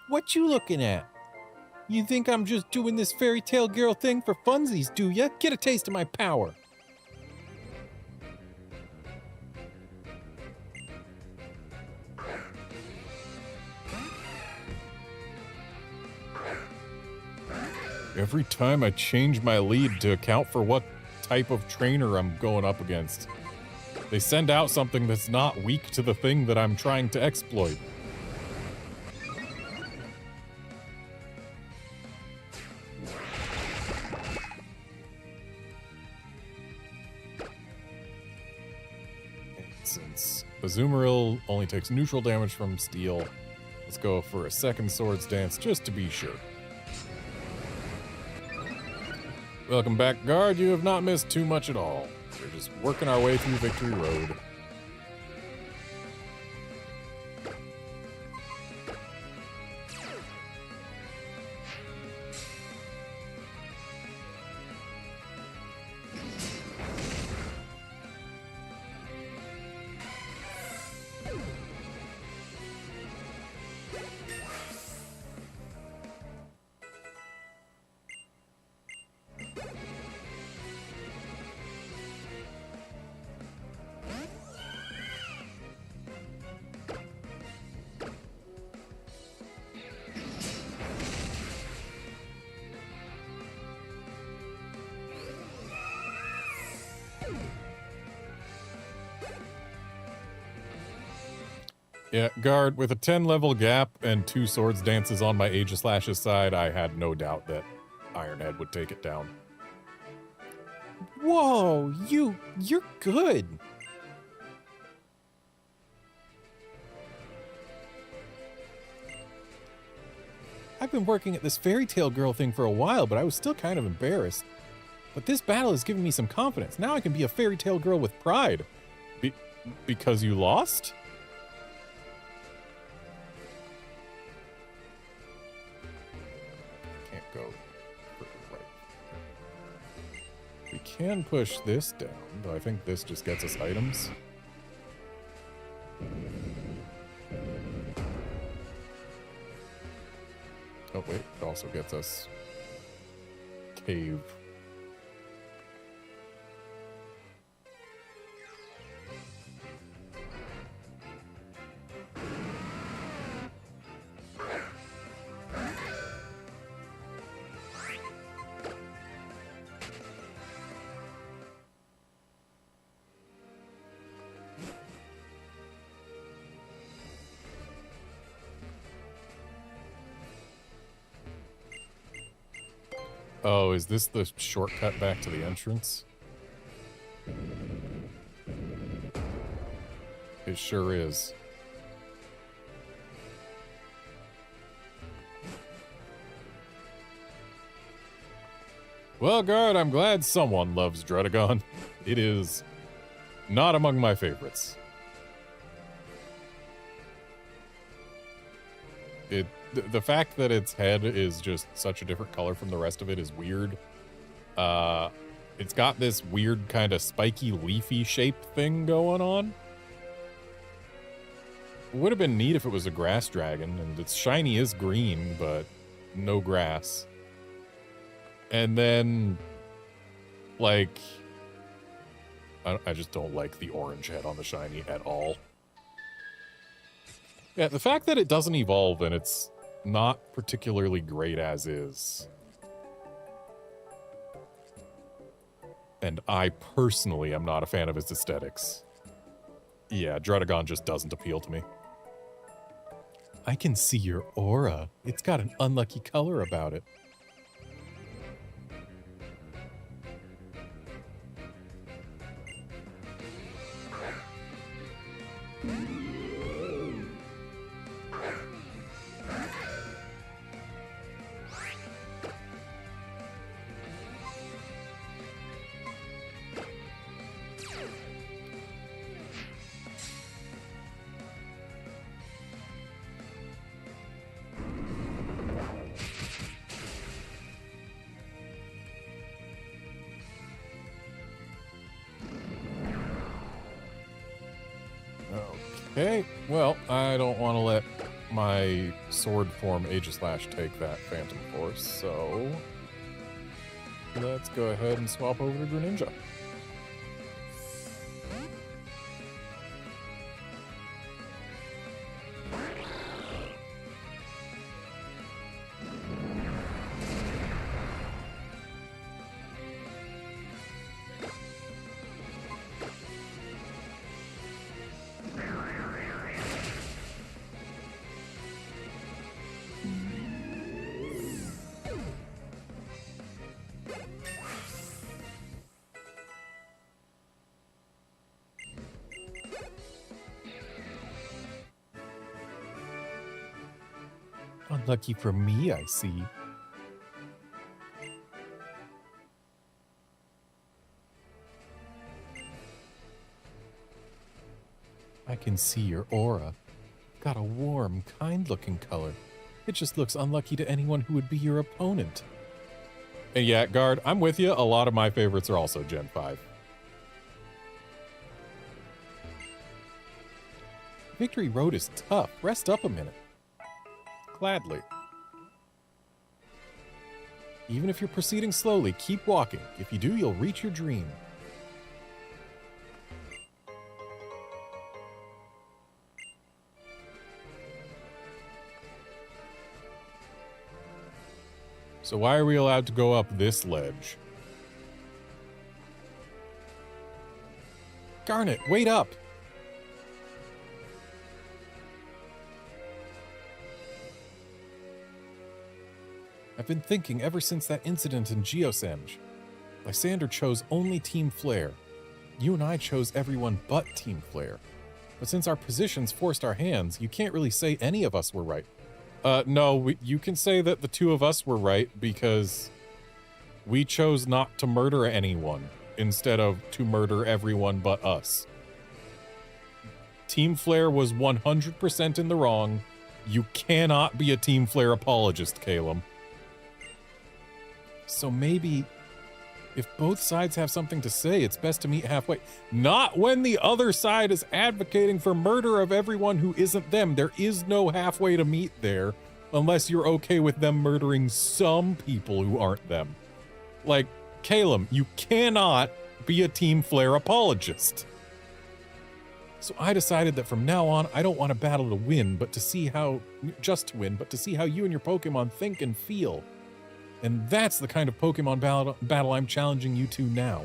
What you looking at? You think I'm just doing this fairy tale girl thing for funsies, do ya? Get a taste of my power. Every time I change my lead to account for what type of trainer I'm going up against, they send out something that's not weak to the thing that I'm trying to exploit. Since Azumarill only takes neutral damage from steel, let's go for a second Swords Dance just to be sure. Welcome back, Guard. You have not missed too much at all. We're just working our way through Victory Road. Yeah, Guard, with a 10 level gap and 2 Swords Dances on my Aegislash's side, I had no doubt that Ironhead would take it down. Whoa, you're good. I've been working at this fairy tale girl thing for a while, but I was still kind of embarrassed. But this battle has given me some confidence. Now I can be a fairy tale girl with pride. Because you lost? Go right. We can push this down, though I think this just gets us items. Oh wait, it also gets us cave. Oh, is this the shortcut back to the entrance? It sure is. Well, Guard, I'm glad someone loves Dredagon. It is not among my favorites. The fact that its head is just such a different color from the rest of it is weird. It's got this weird kind of spiky, leafy shape thing going on. It would have been neat if it was a grass dragon, and its shiny is green, but no grass. And then, like, I just don't like the orange head on the shiny at all. Yeah, the fact that it doesn't evolve and it's not particularly great as is. And I personally am not a fan of its aesthetics. Yeah, Dredagon just doesn't appeal to me. I can see your aura. It's got an unlucky color about it. Okay, well, I don't want to let my sword form Aegislash take that Phantom Force, so let's go ahead and swap over to Greninja. Unlucky for me, I see. I can see your aura. Got a warm, kind-looking color. It just looks unlucky to anyone who would be your opponent. And yeah, Guard, I'm with you. A lot of my favorites are also Gen 5. Victory Road is tough. Rest up a minute. Gladly. Even if you're proceeding slowly, keep walking. If you do, you'll reach your dream. So why are we allowed to go up this ledge? Garnet, wait up! I've been thinking ever since that incident in Geosenge. Lysander chose only Team Flare. You and I chose everyone but Team Flare. But since our positions forced our hands, you can't really say any of us were right. No, you can say that the two of us were right because we chose not to murder anyone instead of to murder everyone but us. Team Flare was 100% in the wrong. You cannot be a Team Flare apologist, Caleb. So maybe if both sides have something to say, it's best to meet halfway. Not when the other side is advocating for murder of everyone who isn't them. There is no halfway to meet there unless you're okay with them murdering some people who aren't them. Like, Caleb, you cannot be a Team Flare apologist. So I decided that from now on, I don't want to battle to win, but to see how, just to win, but to see how you and your Pokemon think and feel. And that's the kind of Pokemon battle I'm challenging you to now.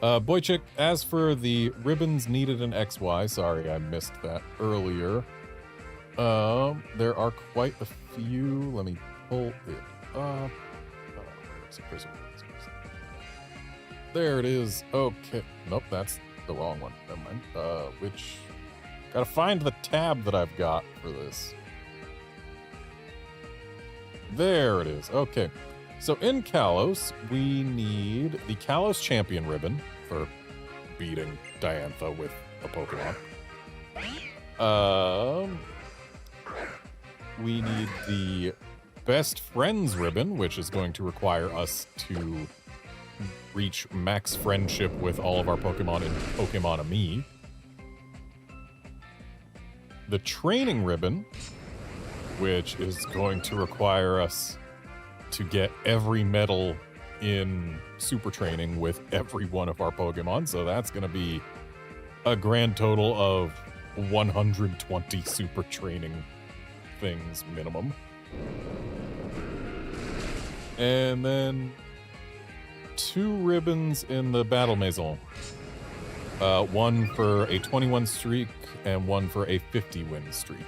Boychik, as for the ribbons needed in XY, sorry I missed that earlier. There are quite a few. Let me pull it up. Where's it? There it is. Okay. Nope, that's the wrong one. Never mind. Gotta find the tab that I've got for this. There it is. Okay. So in Kalos, we need the Kalos Champion Ribbon for beating Diantha with a Pokemon. We need the Best Friends Ribbon, which is going to require us to reach max friendship with all of our Pokemon in Pokemon Ami. The Training Ribbon, which is going to require us to get every medal in Super Training with every one of our Pokemon, so that's going to be a grand total of 120 Super Training things minimum. And then 2 ribbons in the Battle Maison. One for a 21 streak and one for a 50 win streak.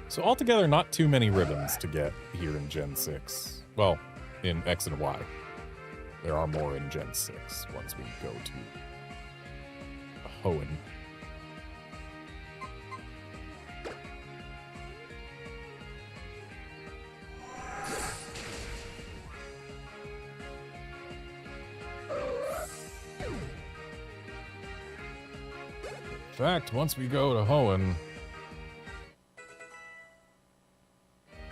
So altogether, not too many ribbons to get here in Gen 6. Well, in X and Y. There are more in Gen 6 once we go to Hoenn. In fact, once we go to Hoenn,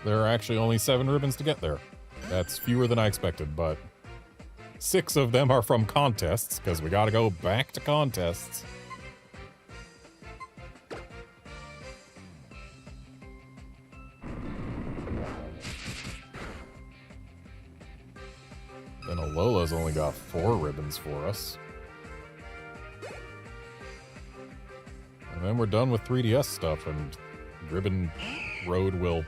there are actually only 7 ribbons to get there. That's fewer than I expected, but 6 of them are from contests, because we gotta go back to contests. Then Alola's only got 4 ribbons for us. And then we're done with 3DS stuff, and Ribbon Road will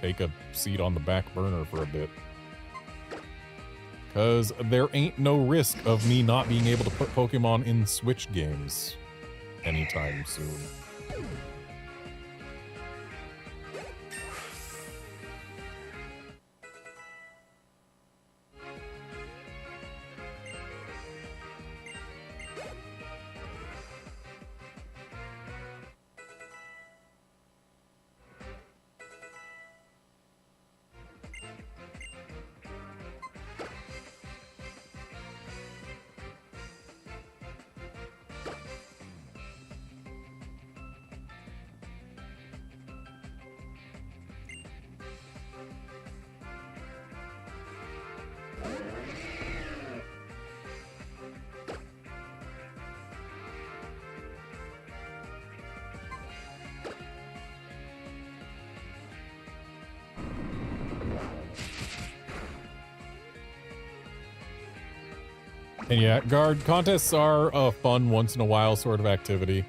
take a seat on the back burner for a bit. Because there ain't no risk of me not being able to put Pokemon in Switch games anytime soon. And yeah, guard contests are a fun once in a while sort of activity.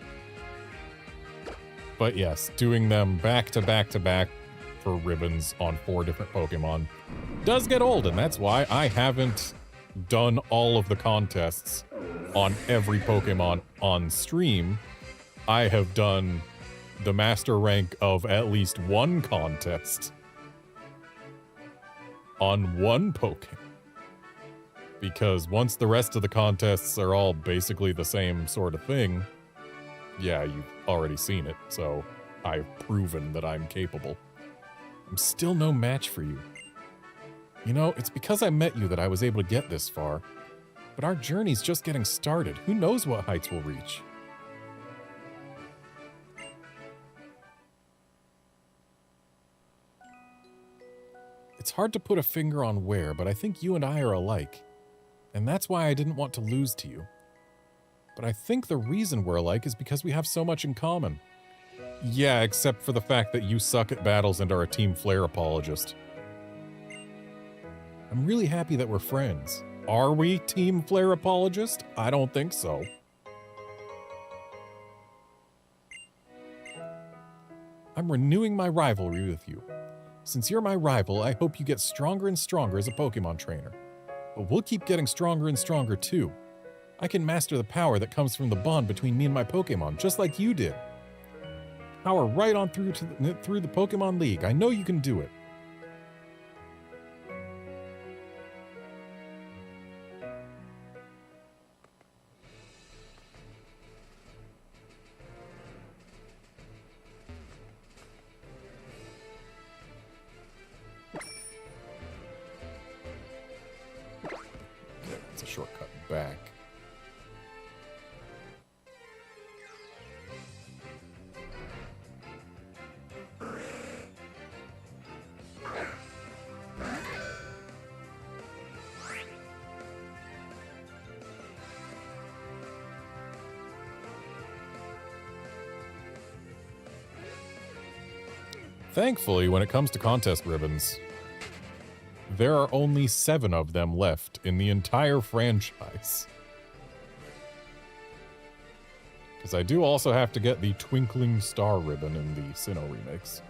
But yes, doing them back to back to back for ribbons on 4 different Pokemon does get old, and that's why I haven't done all of the contests on every Pokemon on stream. I have done the master rank of at least 1 contest on 1 Pokemon. Because once the rest of the contests are all basically the same sort of thing, yeah, you've already seen it, so I've proven that I'm capable. I'm still no match for you. You know, it's because I met you that I was able to get this far. But our journey's just getting started. Who knows what heights we'll reach? It's hard to put a finger on where, but I think you and I are alike. And that's why I didn't want to lose to you. But I think the reason we're alike is because we have so much in common. Yeah, except for the fact that you suck at battles and are a Team Flare apologist. I'm really happy that we're friends. Are we, Team Flare Apologist? I don't think so. I'm renewing my rivalry with you. Since you're my rival, I hope you get stronger and stronger as a Pokemon trainer. But we'll keep getting stronger and stronger too. I can master the power that comes from the bond between me and my Pokemon, just like you did. Power right on through the Pokemon League. I know you can do it. It's a shortcut back. Thankfully, when it comes to contest ribbons, there are only 7 of them left in the entire franchise. Because I do also have to get the Twinkling Star ribbon in the Sinnoh remix.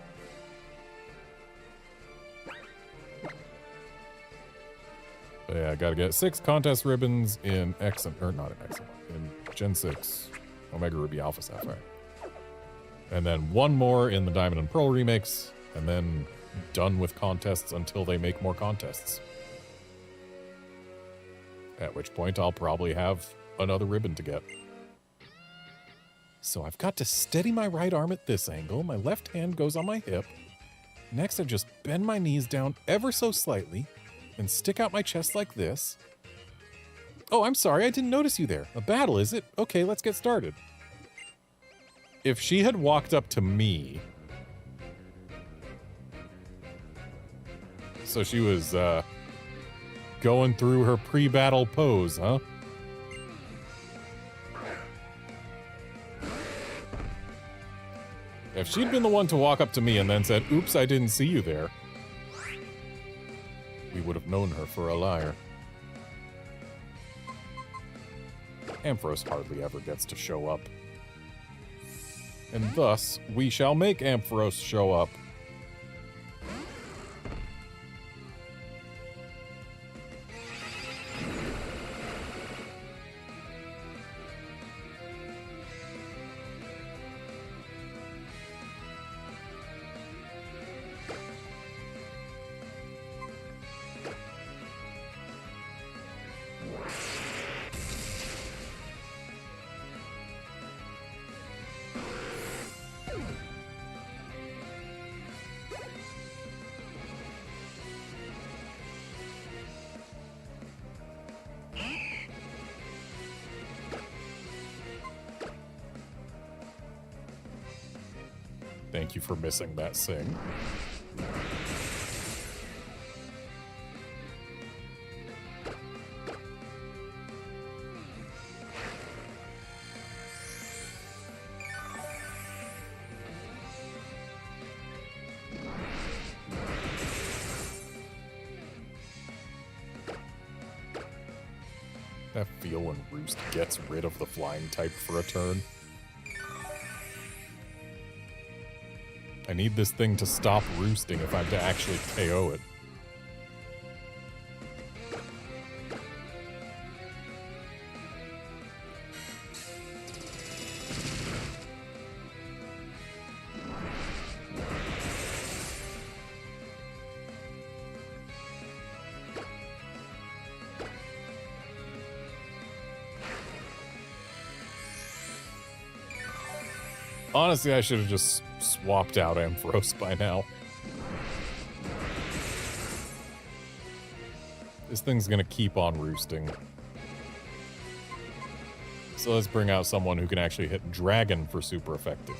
But yeah, I gotta get 6 contest ribbons in X, or not in X, in Gen 6 Omega Ruby Alpha Sapphire. And then 1 more in the Diamond and Pearl remix, and then done with contests until they make more contests. At which point I'll probably have another ribbon to get. So I've got to steady my right arm at this angle, my left hand goes on my hip. Next I just bend my knees down ever so slightly, and stick out my chest like this. Oh, I'm sorry, I didn't notice you there. A battle, is it? Okay, let's get started. If she had walked up to me... So she was, going through her pre-battle pose, huh? If she'd been the one to walk up to me and then said, "Oops, I didn't see you there," we would have known her for a liar. Ampharos hardly ever gets to show up. And thus, we shall make Ampharos show up. Thank you for missing that sing. That feel when Roost gets rid of the flying type for a turn. I need this thing to stop roosting if I'm to actually KO it. Honestly, I should have just swapped out Ampharos by now. This thing's gonna keep on roosting. So let's bring out someone who can actually hit Dragon for super effective.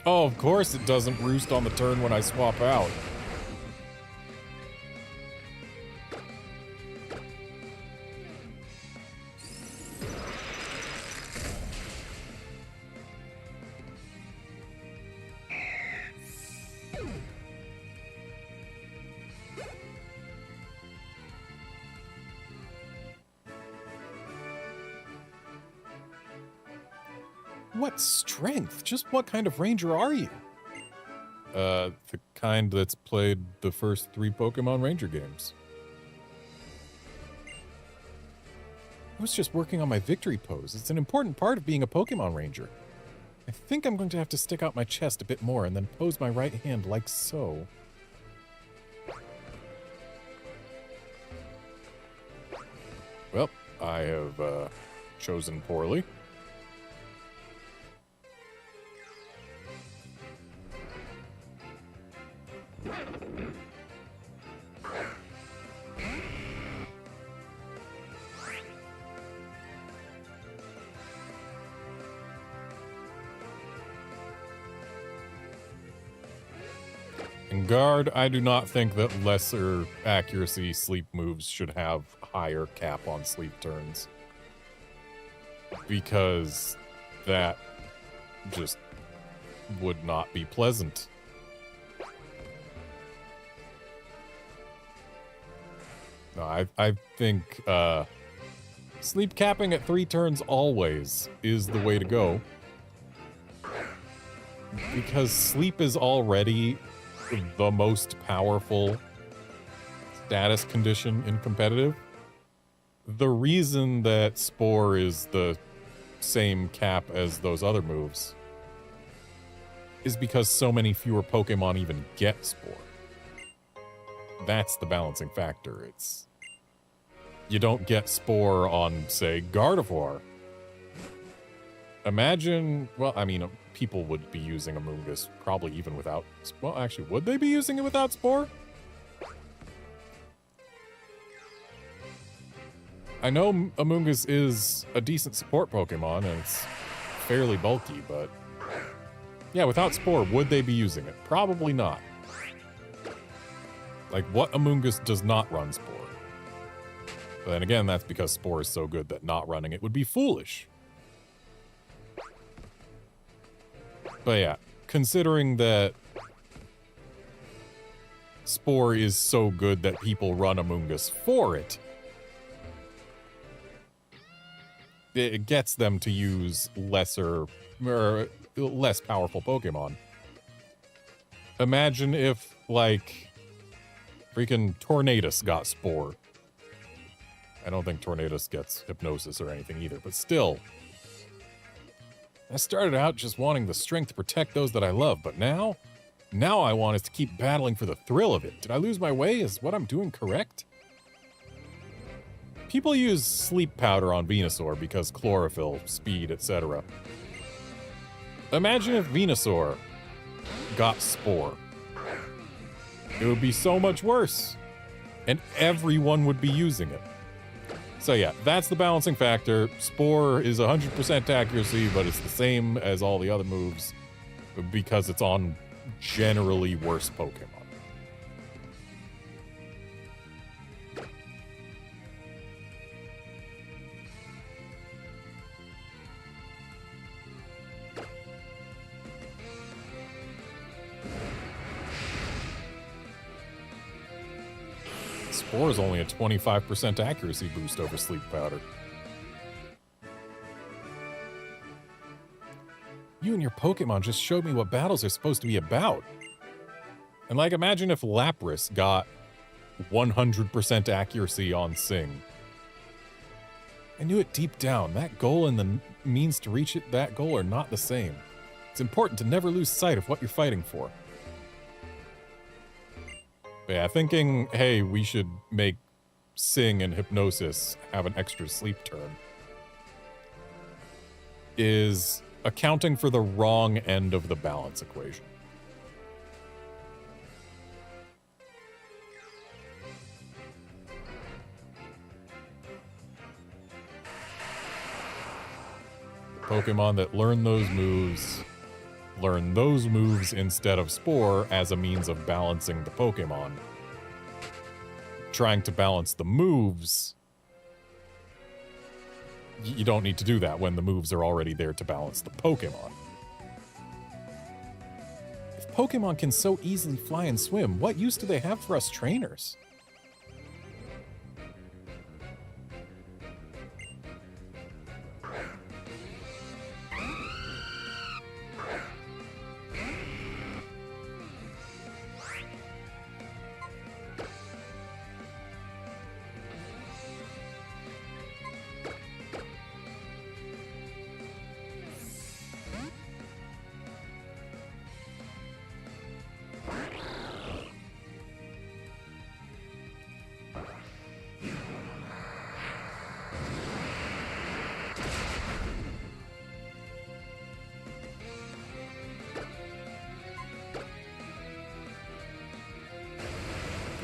Oh, of course it doesn't roost on the turn when I swap out. What strength? Just what kind of ranger are you? The kind that's played the first 3 Pokemon Ranger games. I was just working on my victory pose. It's an important part of being a Pokemon Ranger. I think I'm going to have to stick out my chest a bit more and then pose my right hand like so. Well, I have chosen poorly. In guard, I do not think that lesser accuracy sleep moves should have higher cap on sleep turns. Because that just would not be pleasant. No, I think sleep capping at 3 turns always is the way to go. Because sleep is already the most powerful status condition in competitive. The reason that Spore is the same cap as those other moves is because so many fewer Pokemon even get Spore. That's the balancing factor. It's... you don't get Spore on, say, Gardevoir. Imagine... well, I mean, people would be using Amoonguss probably even without... well, actually, would they be using it without Spore? I know Amoonguss is a decent support Pokemon, and it's fairly bulky, but... yeah, without Spore, would they be using it? Probably not. Like, what Amoonguss does not run Spore? But then again, that's because Spore is so good that not running it would be foolish. But yeah, considering that Spore is so good that people run Amoonguss for it, it gets them to use lesser, or less powerful Pokemon. Imagine if, like, freaking Tornadus got Spore. I don't think Tornadus gets Hypnosis or anything either, but still. I started out just wanting the strength to protect those that I love, but now I want is to keep battling for the thrill of it. Did I lose my way? Is what I'm doing correct? People use sleep powder on Venusaur because chlorophyll, speed, etc. Imagine if Venusaur got Spore. It would be so much worse, and everyone would be using it. So yeah, that's the balancing factor. Spore is 100% accuracy, but it's the same as all the other moves because it's on generally worse Pokemon. Spore is only a 25% accuracy boost over Sleep Powder. You and your Pokemon just showed me what battles are supposed to be about. And like, imagine if Lapras got 100% accuracy on Sing. I knew it deep down. That goal and the means to reach that goal are not the same. It's important to never lose sight of what you're fighting for. But yeah, thinking, hey, we should make Sing and Hypnosis have an extra sleep turn is accounting for the wrong end of the balance equation. Pokemon that learn those moves instead of Spore as a means of balancing the Pokemon. Trying to balance the moves, you don't need to do that when the moves are already there to balance the Pokemon. If Pokemon can so easily fly and swim, what use do they have for us trainers?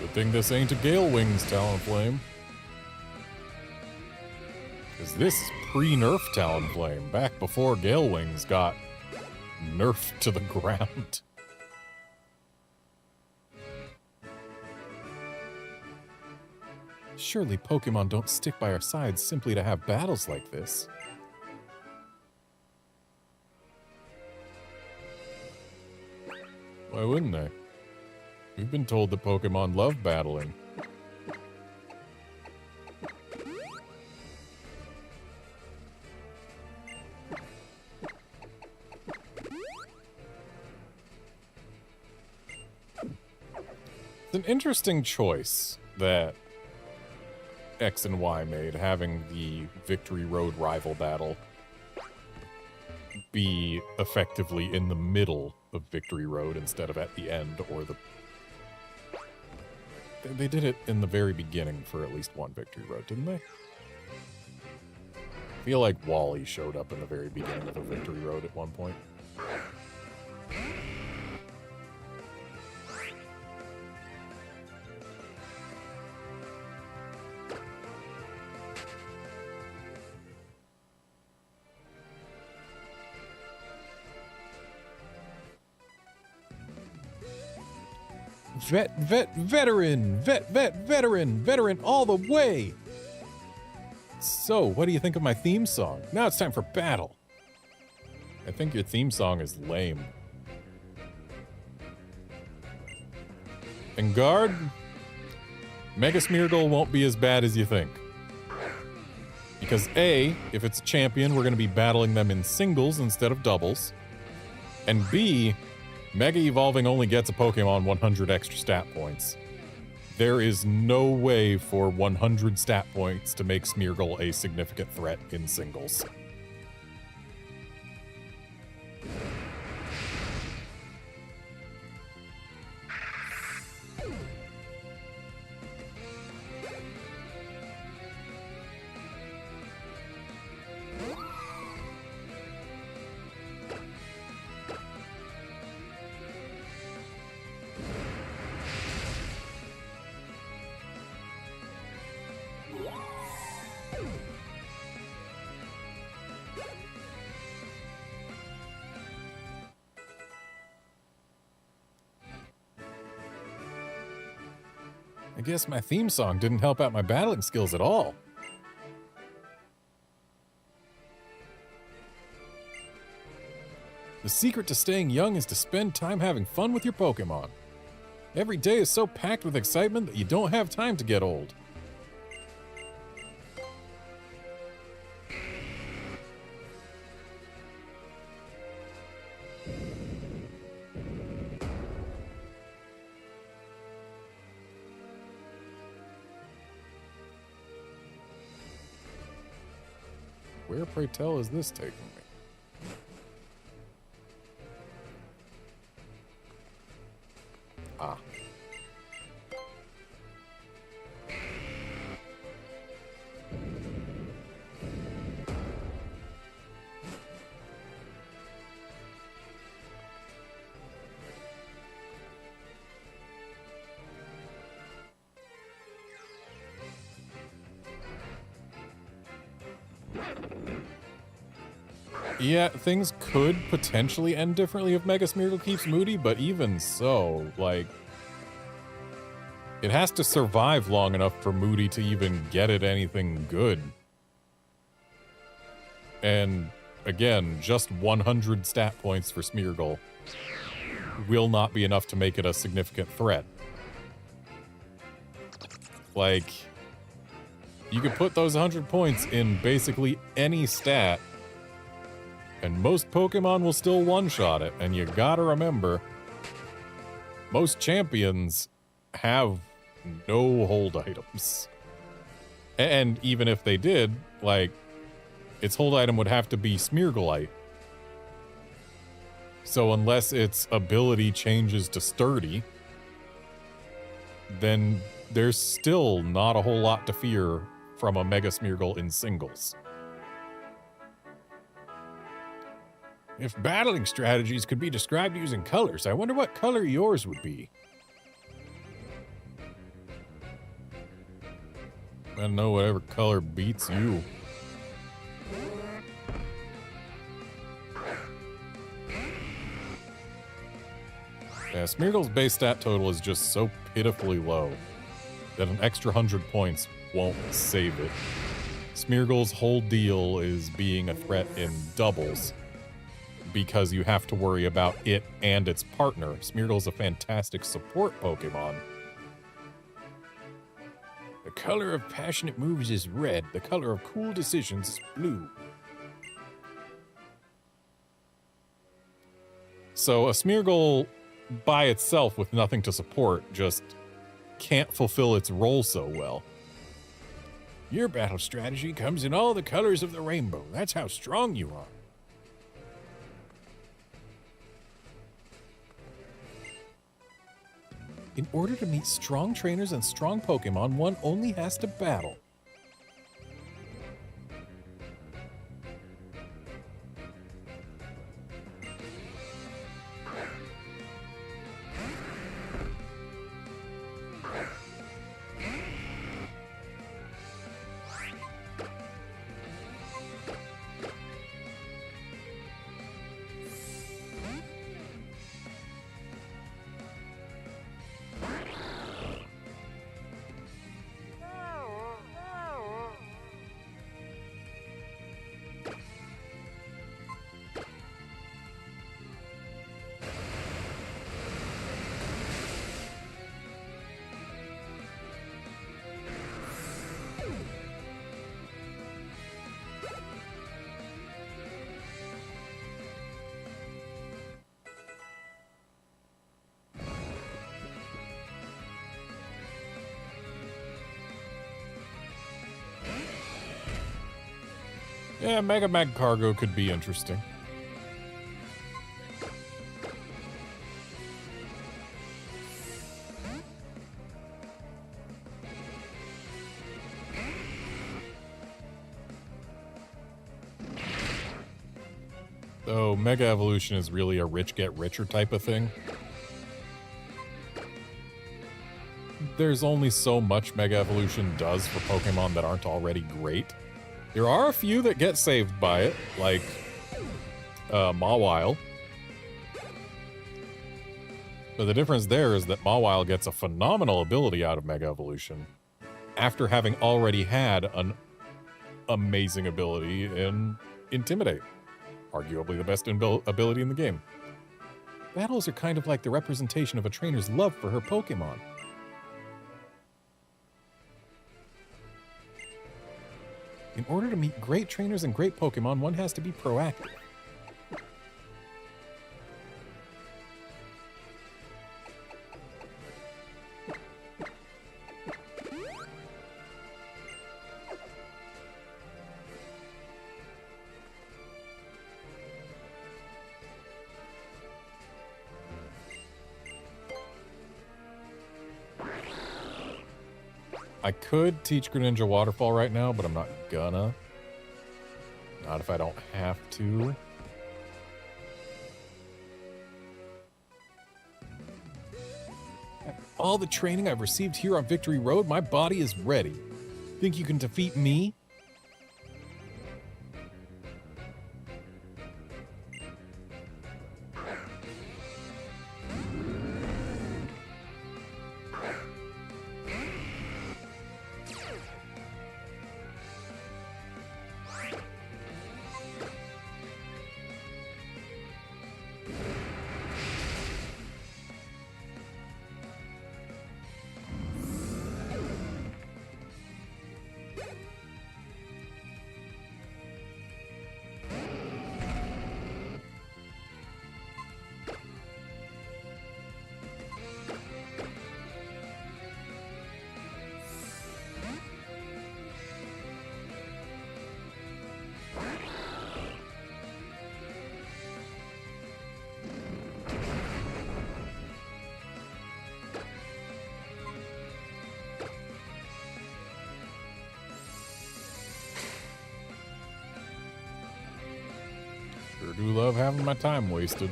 Good thing this ain't a Gale Wings Talonflame. Because this is pre-nerf Talonflame, back before Gale Wings got nerfed to the ground. Surely Pokemon don't stick by our sides simply to have battles like this. Why wouldn't they? We've been told that Pokemon love battling. It's an interesting choice that X and Y made, having the Victory Road rival battle be effectively in the middle of Victory Road instead of at the end or the... They did it in the very beginning for at least one Victory Road, didn't they? I feel like Wally showed up in the very beginning of a Victory Road at one point. Veteran all the way! So, what do you think of my theme song? Now it's time for battle. I think your theme song is lame. And guard, Mega Smeargle won't be as bad as you think. Because A, if it's a champion, we're going to be battling them in singles instead of doubles. And B, Mega Evolving only gets a Pokemon 100 extra stat points. There is no way for 100 stat points to make Smeargle a significant threat in singles. I guess my theme song didn't help out my battling skills at all. The secret to staying young is to spend time having fun with your Pokemon. Every day is so packed with excitement that you don't have time to get old. Where, pray tell, is this taking me? Ah. Yeah, things could potentially end differently if Mega Smeargle keeps Moody, but even so, like, it has to survive long enough for Moody to even get it anything good. And again, just 100 stat points for Smeargle will not be enough to make it a significant threat. Like, you could put those 100 points in basically any stat, and most Pokemon will still one-shot it, and you gotta remember, most champions have no hold items. And even if they did, like, its hold item would have to be Smeargleite. So unless its ability changes to Sturdy, then there's still not a whole lot to fear from a Mega Smeargle in singles. If battling strategies could be described using colors, I wonder what color yours would be. I know whatever color beats you. Yeah, Smeargle's base stat total is just so pitifully low that an extra 100 points won't save it. Smeargle's whole deal is being a threat in doubles because you have to worry about it and its partner. Smeargle's a fantastic support Pokemon. The color of passionate moves is red. The color of cool decisions is blue. So a Smeargle by itself with nothing to support just can't fulfill its role so well. Your battle strategy comes in all the colors of the rainbow. That's how strong you are. In order to meet strong trainers and strong Pokemon, one only has to battle. Yeah, Mega Mag Cargo could be interesting. Though Mega Evolution is really a rich get richer type of thing. There's only so much Mega Evolution does for Pokemon that aren't already great. There are a few that get saved by it, like Mawile. But the difference there is that Mawile gets a phenomenal ability out of Mega Evolution after having already had an amazing ability in Intimidate. Arguably the best ability in the game. Battles are kind of like the representation of a trainer's love for her Pokemon. In order to meet great trainers and great Pokemon, one has to be proactive. I could teach Greninja Waterfall right now, but I'm not gonna. Not if I don't have to. After all the training I've received here on Victory Road, my body is ready. Think you can defeat me? Sure do love having my time wasted.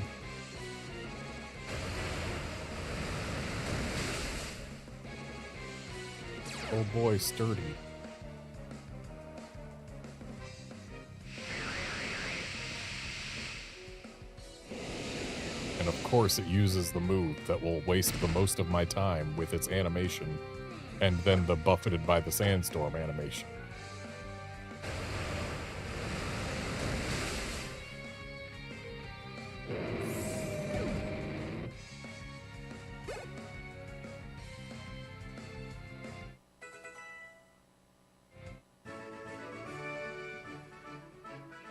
Oh boy, Sturdy. course, it uses the move that will waste the most of my time with its animation, and then the buffeted by the sandstorm animation.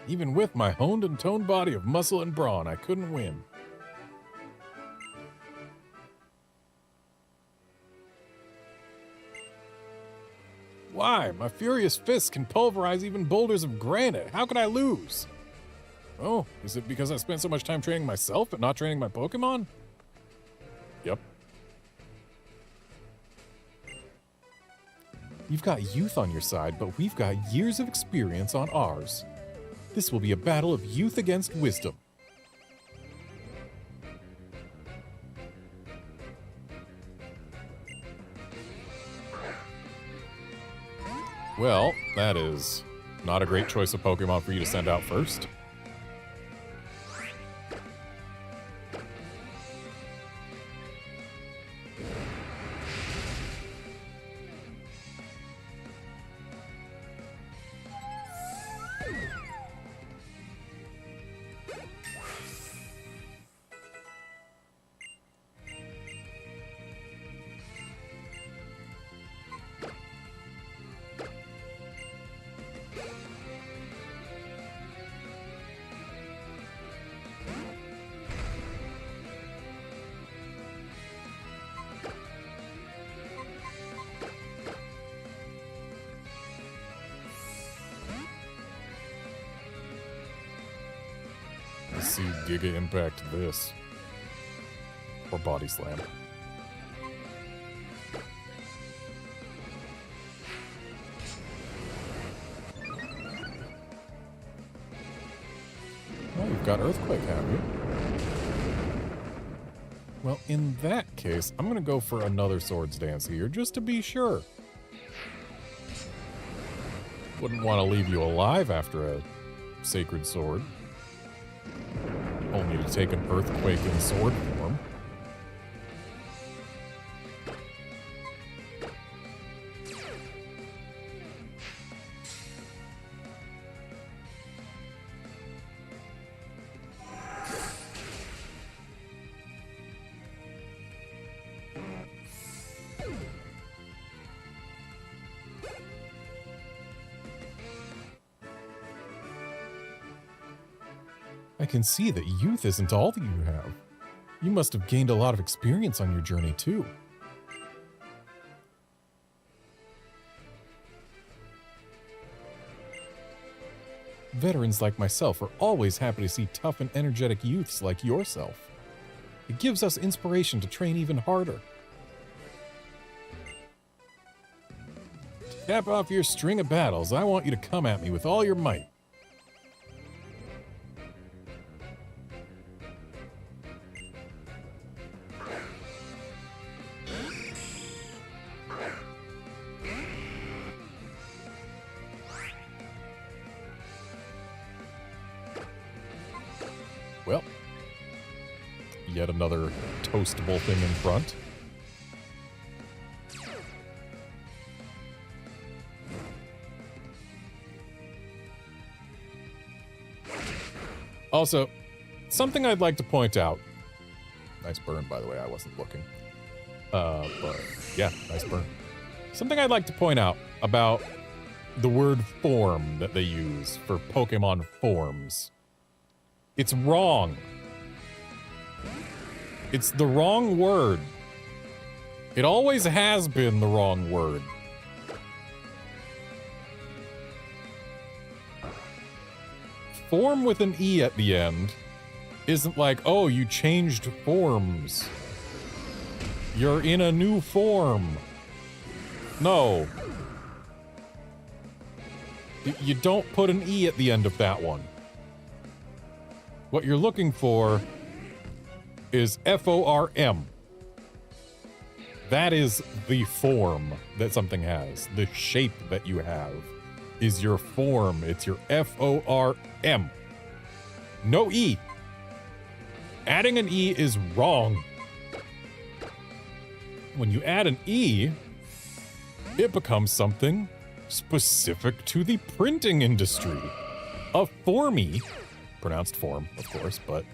Even with my honed and toned body of muscle and brawn, I couldn't win. Why? My furious fists can pulverize even boulders of granite. How could I lose? Oh, is it because I spent so much time training myself but not training my Pokemon? Yep. You've got youth on your side, but we've got years of experience on ours. This will be a battle of youth against wisdom. Well, that is not a great choice of Pokemon for you to send out first. Let's see Giga Impact this. Or Body Slam. Oh, you've got Earthquake, have you? Well, in that case, I'm going to go for another Swords Dance here, just to be sure. Wouldn't want to leave you alive after a Sacred Sword. Only to take an Earthquake in sword form. I can see that youth isn't all that you have. You must have gained a lot of experience on your journey, too. Veterans like myself are always happy to see tough and energetic youths like yourself. It gives us inspiration to train even harder. To cap off your string of battles, I want you to come at me with all your might. Well, yet another toastable thing in front. Also, something I'd like to point out. Nice burn, by the way, I wasn't looking. But yeah, nice burn. Something I'd like to point out about the word form that they use for Pokemon forms. It's wrong. It's the wrong word. It always has been the wrong word. Form with an E at the end isn't like, oh, you changed forms. You're in a new form. No. You don't put an E at the end of that one. What you're looking for is F-O-R-M. That is the form that something has. The shape that you have is your form. It's your F-O-R-M. No E. Adding an E is wrong. When you add an E, it becomes something specific to the printing industry. A formie, pronounced form, of course, but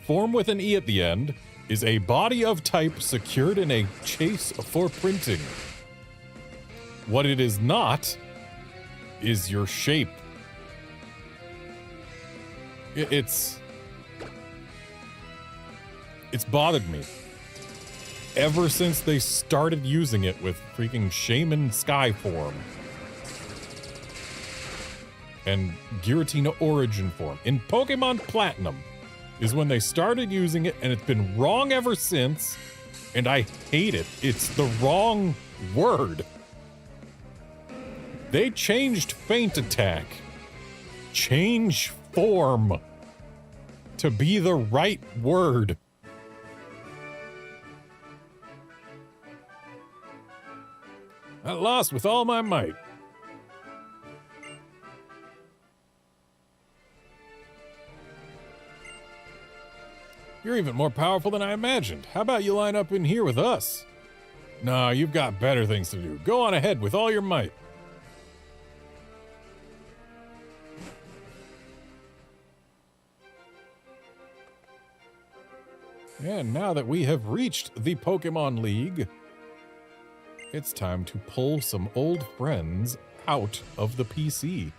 form with an E at the end is a body of type secured in a chase for printing. What it is not is your shape. It's bothered me ever since they started using it with freaking Shaman Skyform and Giratina Origin Form. In Pokemon Platinum is when they started using it, and it's been wrong ever since, and I hate it. It's the wrong word. They changed Feint Attack, change form, to be the right word. I lost with all my might. You're even more powerful than I imagined. How about you line up in here with us? Nah, you've got better things to do. Go on ahead with all your might. And now that we have reached the Pokemon League, it's time to pull some old friends out of the PC.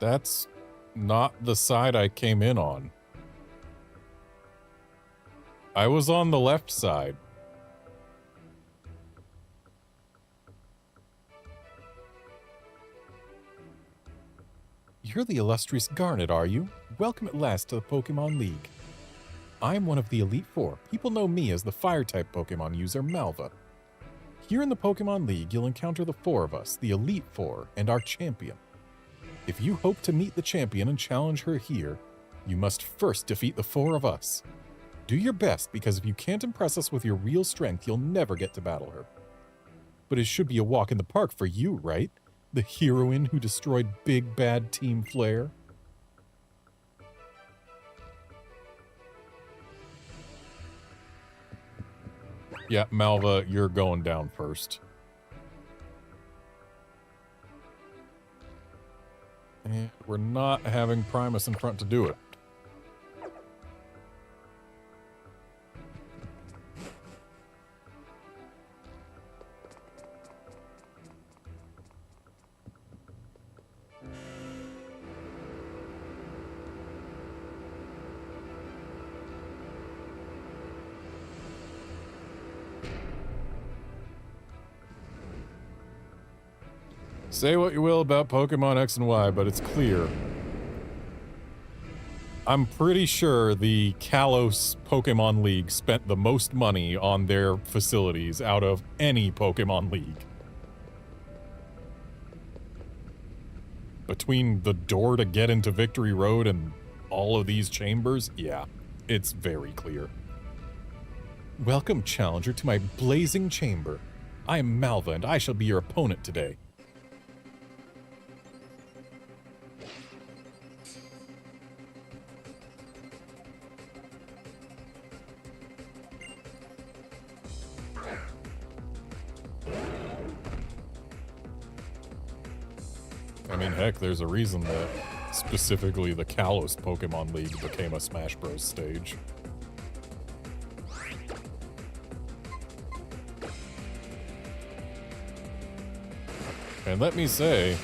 That's not the side I came in on. I was on the left side. You're the illustrious Garnet, are you? Welcome at last to the Pokemon League. I'm one of the Elite Four. People know me as the Fire-type Pokemon user, Malva. Here in the Pokemon League, you'll encounter the four of us, the Elite Four, and our champion. If you hope to meet the champion and challenge her here, you must first defeat the four of us. Do your best, because if you can't impress us with your real strength, you'll never get to battle her. But it should be a walk in the park for you, right? The heroine who destroyed Big Bad Team Flare. Yeah, Malva, you're going down first. And we're not having Primus in front to do it. Say what you will about Pokemon X and Y, but it's clear. I'm pretty sure the Kalos Pokemon League spent the most money on their facilities out of any Pokemon League. Between the door to get into Victory Road and all of these chambers, yeah, it's very clear. Welcome, challenger, to my blazing chamber. I am Malva, and I shall be your opponent today. I mean, heck, there's a reason that specifically the Kalos Pokemon League became a Smash Bros. Stage. And let me say,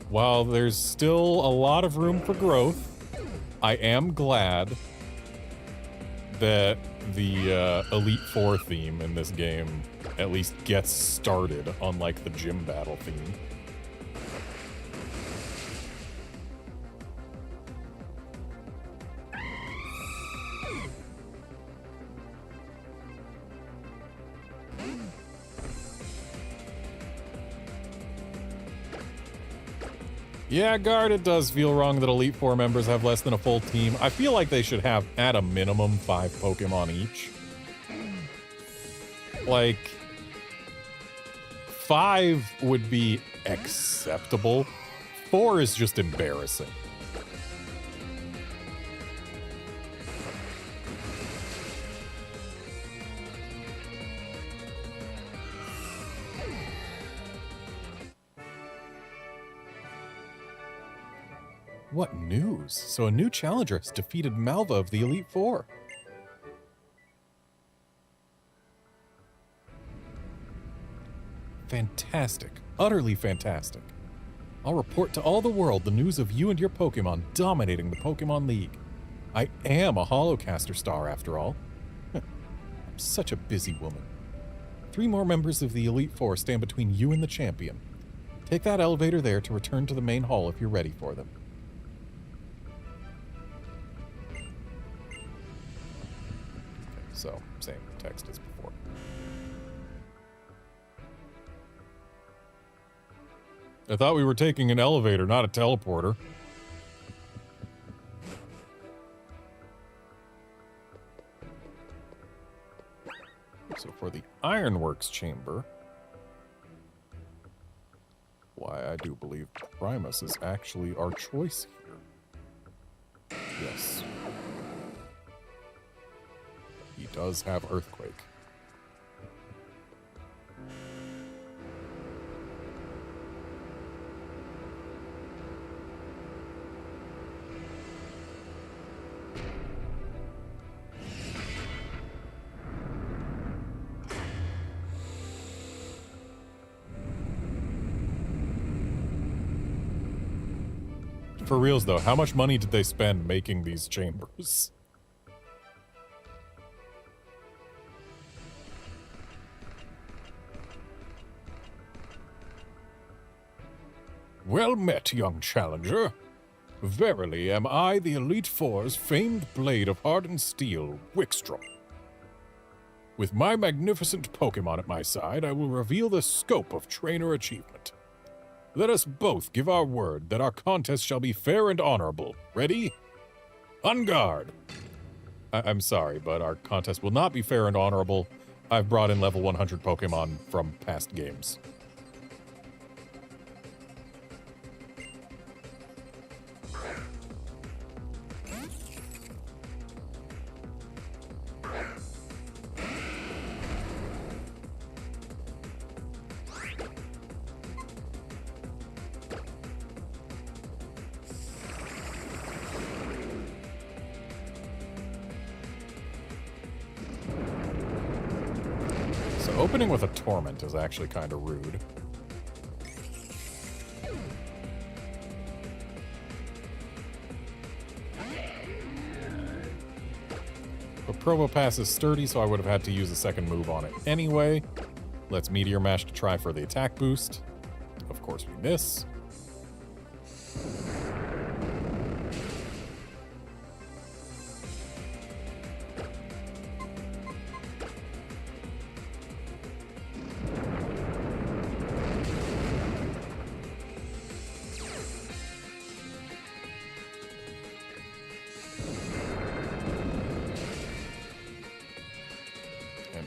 while there's still a lot of room for growth, I am glad that the Elite Four theme in this game at least gets started, unlike the gym battle theme. Yeah, Guard, it does feel wrong that Elite Four members have less than a full team. I feel like they should have, at a minimum, 5 Pokemon each. Like, 5 would be acceptable. 4 is just embarrassing. What news? So a new challenger has defeated Malva of the Elite Four. Fantastic. Utterly fantastic. I'll report to all the world the news of you and your Pokemon dominating the Pokemon League. I am a Holocaster star, after all. I'm such a busy woman. 3 more members of the Elite Four stand between you and the champion. Take that elevator there to return to the main hall if you're ready for them. So, same text as before. I thought we were taking an elevator, not a teleporter. So for the Ironworks chamber, why, I do believe Primus is actually our choice here. Yes. He does have Earthquake. For reals though, how much money did they spend making these chambers? Well met, young challenger. Verily am I the Elite Four's famed blade of hardened steel, Wickstrom. With my magnificent Pokemon at my side, I will reveal the scope of trainer achievement. Let us both give our word that our contest shall be fair and honorable. Ready? On guard! I'm sorry, but our contest will not be fair and honorable. I've brought in level 100 Pokemon from past games. Opening with a Torment is actually kind of rude. But Probopass is sturdy, so I would have had to use a second move on it anyway. Let's Meteor Mash to try for the attack boost. Of course we miss.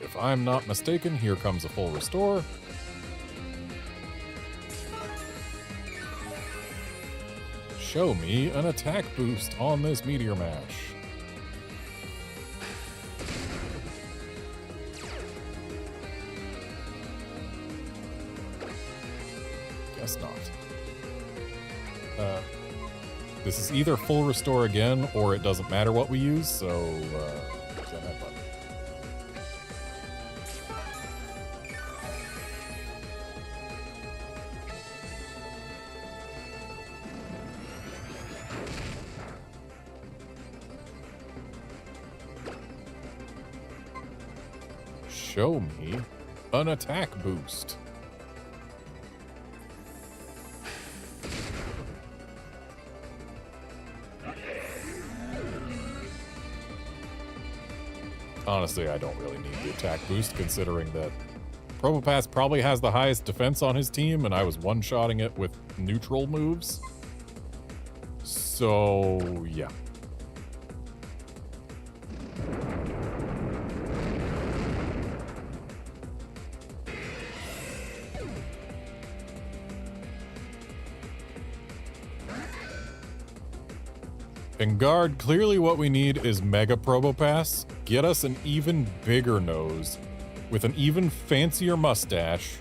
If I'm not mistaken, here comes a full restore. Show me an attack boost on this Meteor Mash. Guess not. This is either full restore again, or it doesn't matter what we use, so, use that button. Show me an attack boost. Honestly, I don't really need the attack boost, considering that Probopass probably has the highest defense on his team, and I was one-shotting it with neutral moves. So, yeah. And guard, clearly what we need is Mega Probopass. Get us an even bigger nose with an even fancier mustache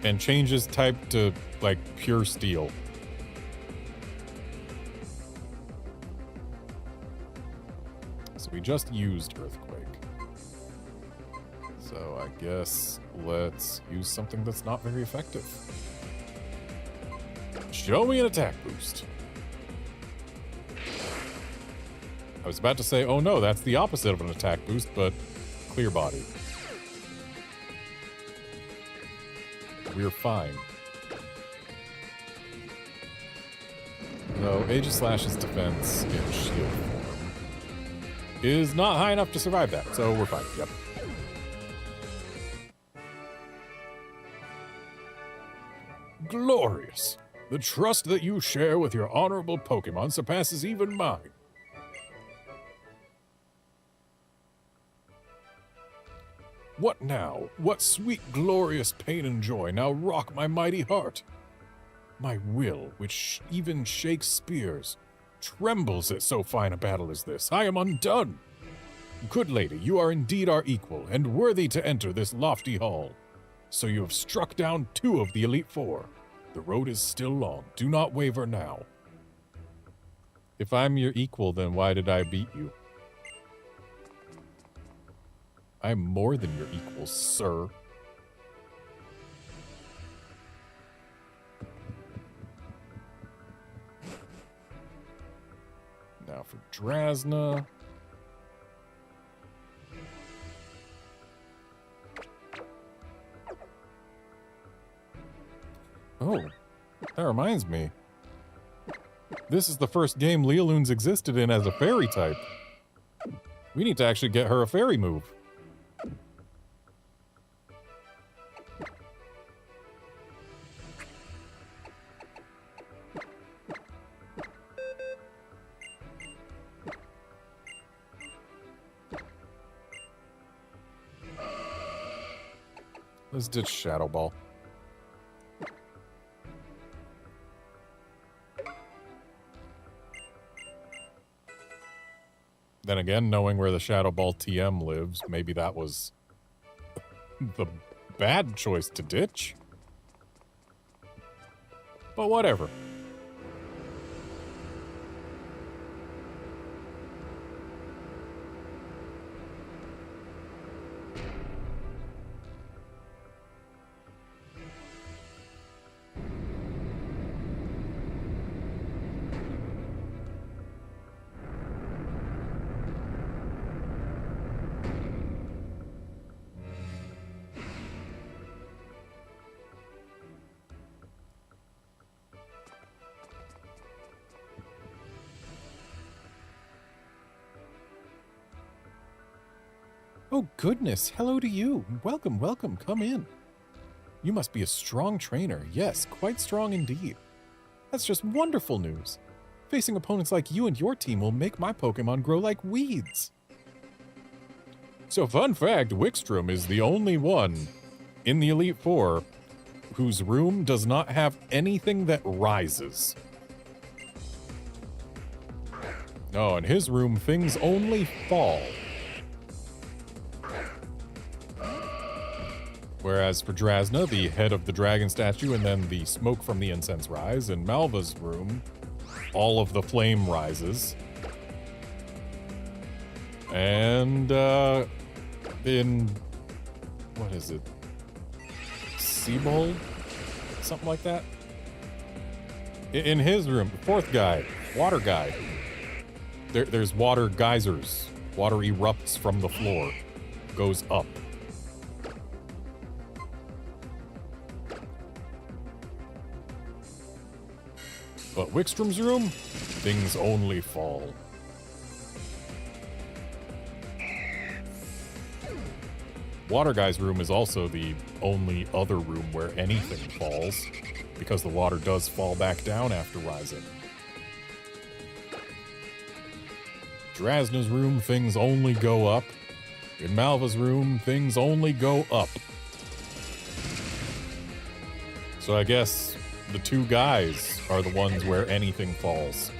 and change his type to, like, pure steel. So we just used Earthquake. So I guess let's use something that's not very effective. Show me an attack boost. I was about to say, oh no, that's the opposite of an attack boost, but clear body. We're fine. No, Aegislash's defense in shield form is not high enough to survive that, so we're fine, yep. Glorious! The trust that you share with your honorable Pokemon surpasses even mine. What now? What sweet, glorious pain and joy now rock my mighty heart? My will, which even shakes spears, trembles at so fine a battle as this. I am undone. Good lady, you are indeed our equal, and worthy to enter this lofty hall. So you have struck down 2 of the Elite Four. The road is still long. Do not waver now. If I'm your equal, then why did I beat you? I'm more than your equal, sir. Now for Drasna. Oh, that reminds me. This is the first game Lealoon's existed in as a fairy type. We need to actually get her a fairy move. Let's ditch Shadow Ball. Then again, knowing where the Shadow Ball TM lives, maybe that was the bad choice to ditch. But whatever. Oh goodness, hello to you. Welcome, welcome, come in. You must be a strong trainer. Yes, quite strong indeed. That's just wonderful news. Facing opponents like you and your team will make my Pokemon grow like weeds. So fun fact, Wickstrom is the only one in the Elite Four whose room does not have anything that rises. No, in his room, things only fall. Whereas for Drasna, the head of the dragon statue and then the smoke from the incense rise. In Malva's room, all of the flame rises. And, in... what is it? Seabold? Something like that? In his room, the fourth guy, water guy. There's water geysers. Water erupts from the floor. Goes up. But Wickstrom's room, things only fall. Water Guy's room is also the only other room where anything falls, because the water does fall back down after rising. Drasna's room, things only go up. In Malva's room, things only go up. So I guess the two guys are the ones where anything falls.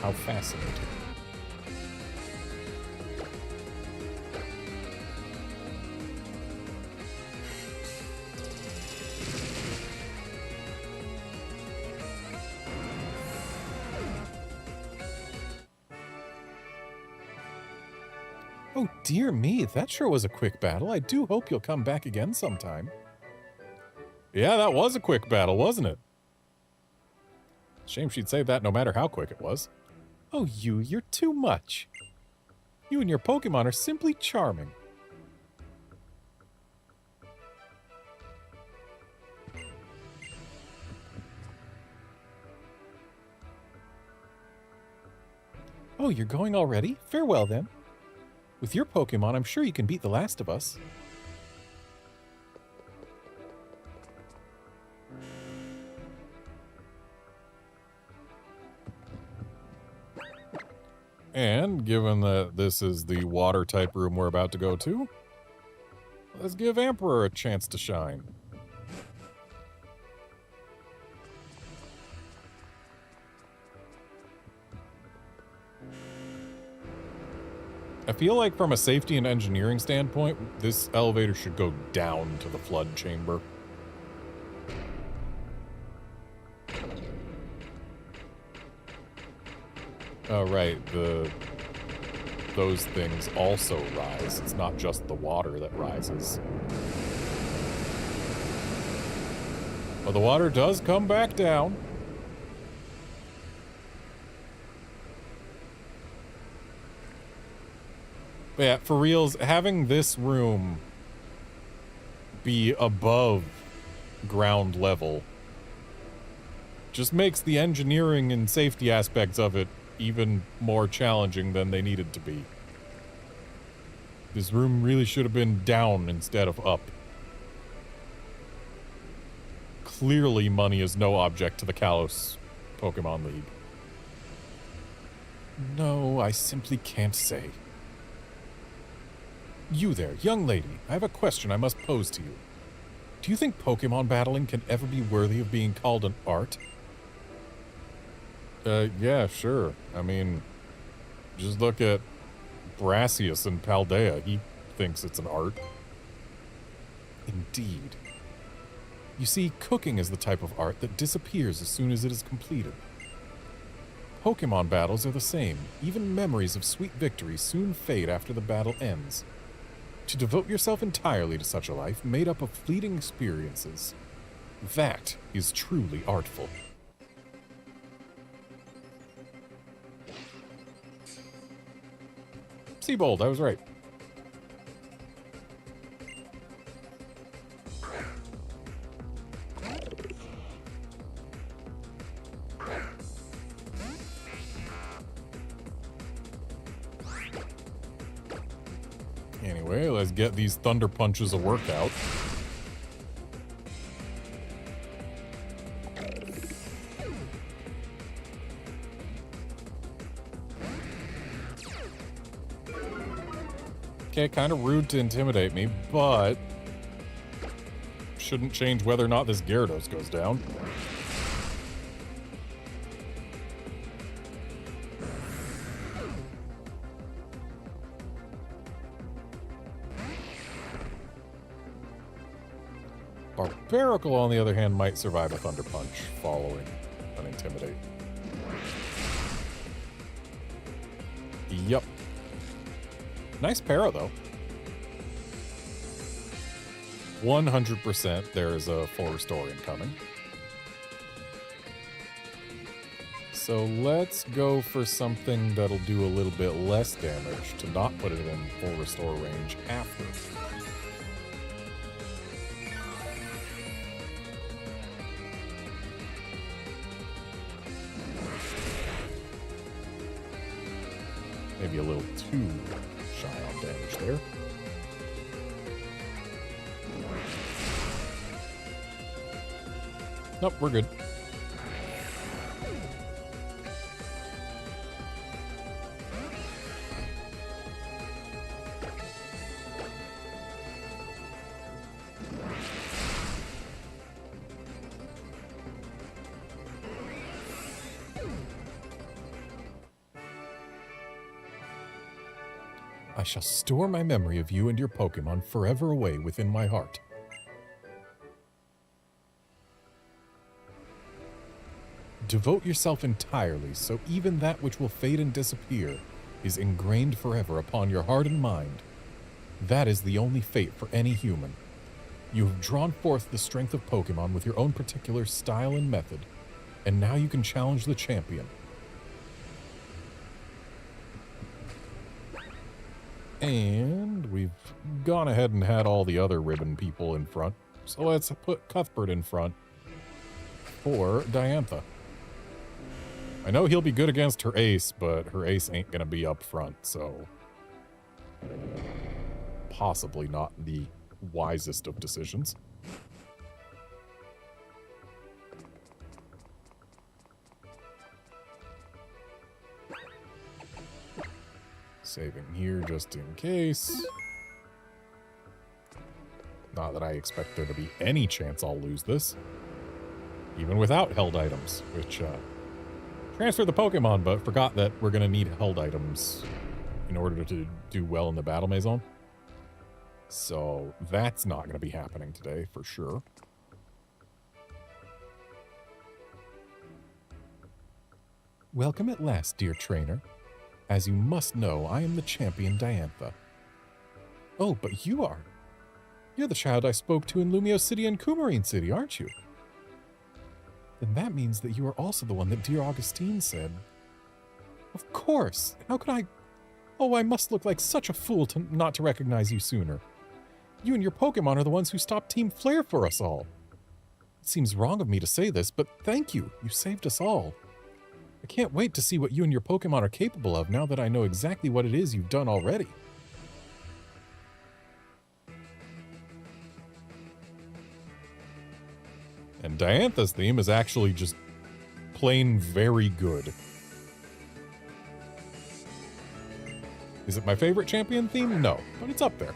How fascinating. Oh, dear me, that sure was a quick battle. I do hope you'll come back again sometime. Yeah, that was a quick battle, wasn't it? Shame she'd say that no matter how quick it was. Oh, you're too much. You and your Pokemon are simply charming. Oh, you're going already? Farewell, then. With your Pokemon, I'm sure you can beat the last of us. And given that this is the water-type room we're about to go to, let's give Emperor a chance to shine. I feel like from a safety and engineering standpoint, this elevator should go down to the flood chamber. Oh, right, those things also rise. It's not just the water that rises. But the water does come back down. But yeah, for reals, having this room be above ground level just makes the engineering and safety aspects of it even more challenging than they needed to be. This room really should have been down instead of up. Clearly, money is no object to the Kalos Pokemon League. No, I simply can't say. You there, young lady, I have a question I must pose to you. Do you think Pokemon battling can ever be worthy of being called an art? Yeah, sure. I mean, just look at Brassius in Paldea. He thinks it's an art. Indeed. You see, cooking is the type of art that disappears as soon as it is completed. Pokemon battles are the same. Even memories of sweet victory soon fade after the battle ends. To devote yourself entirely to such a life made up of fleeting experiences, that is truly artful. Seabold, I was right. Anyway, let's get these Thunder Punches a workout. Okay, kind of rude to intimidate me, but shouldn't change whether or not this Gyarados goes down. Barbarical, on the other hand, might survive a Thunder Punch following an Intimidate. Yup. Nice para, though. 100% there is a full restore incoming. So let's go for something that'll do a little bit less damage to not put it in full restore range after. Maybe a little too shy on damage there. Nope, we're good. I shall store my memory of you and your Pokémon forever away within my heart. Devote yourself entirely, so even that which will fade and disappear is ingrained forever upon your heart and mind. That is the only fate for any human. You have drawn forth the strength of Pokémon with your own particular style and method, and now you can challenge the champion. And we've gone ahead and had all the other ribbon people in front, so let's put Cuthbert in front for Diantha. I know he'll be good against her ace, but her ace ain't gonna be up front, so possibly not the wisest of decisions. Saving here just in case. Not that I expect there to be any chance I'll lose this, even without held items, which transfer the Pokemon, but forgot that we're going to need held items in order to do well in the Battle Maison. So that's not going to be happening today for sure. Welcome at last, dear trainer. As you must know, I am the champion Diantha. Oh, but you are. You're the child I spoke to in Lumio City and Coumarine City, aren't you? Then that means that you are also the one that dear Augustine said. Of course. How could I... Oh, I must look like such a fool not to recognize you sooner. You and your Pokemon are the ones who stopped Team Flare for us all. It seems wrong of me to say this, but thank you. You saved us all. I can't wait to see what you and your Pokemon are capable of now that I know exactly what it is you've done already. And Diantha's theme is actually just plain very good. Is it my favorite champion theme? No, but it's up there.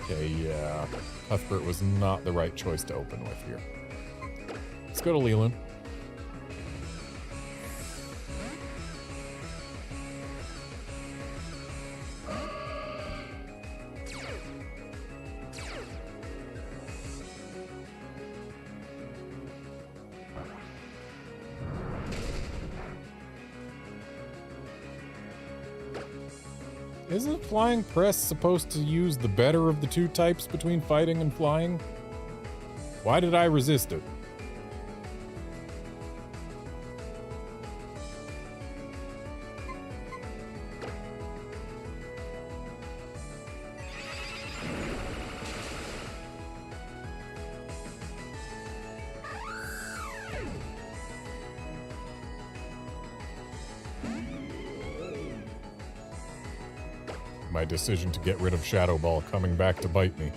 Okay, yeah. Cuthbert was not the right choice to open with here. Let's go to Leland. Isn't Flying Press supposed to use the better of the two types between fighting and flying? Why did I resist it? My decision to get rid of Shadow Ball coming back to bite me.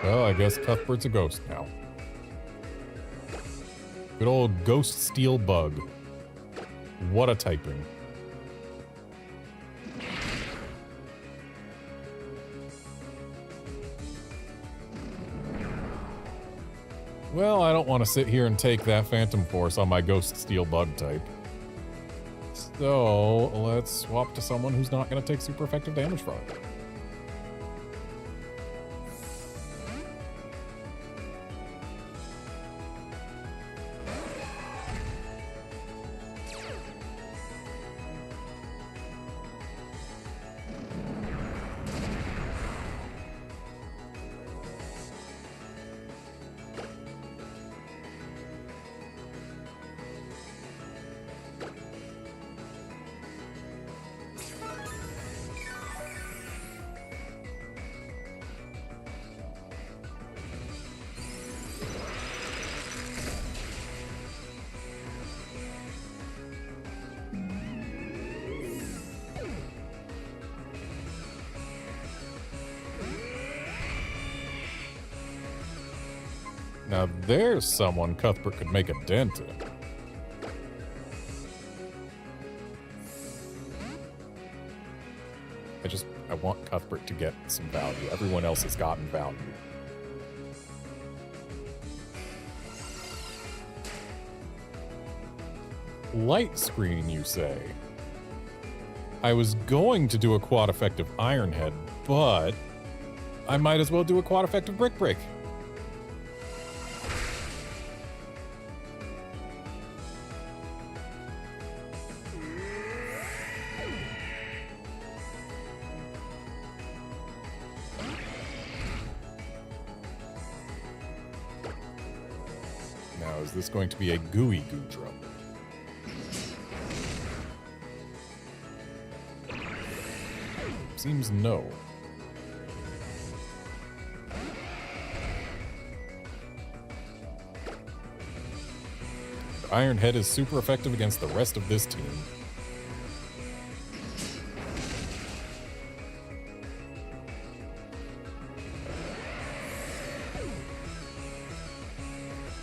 Well, I guess Cuthbert's a ghost now. Good old Ghost Steel Bug. What a typing. Well, I don't want to sit here and take that Phantom Force on my Ghost Steel Bug type. So, let's swap to someone who's not going to take super effective damage from it. Now there's someone Cuthbert could make a dent in. I want Cuthbert to get some value. Everyone else has gotten value. Light screen, you say? I was going to do a quad effective Iron Head, but I might as well do a quad effective Brick Break. Now, is this going to be a gooey goo drum? Seems no. Iron Head is super effective against the rest of this team.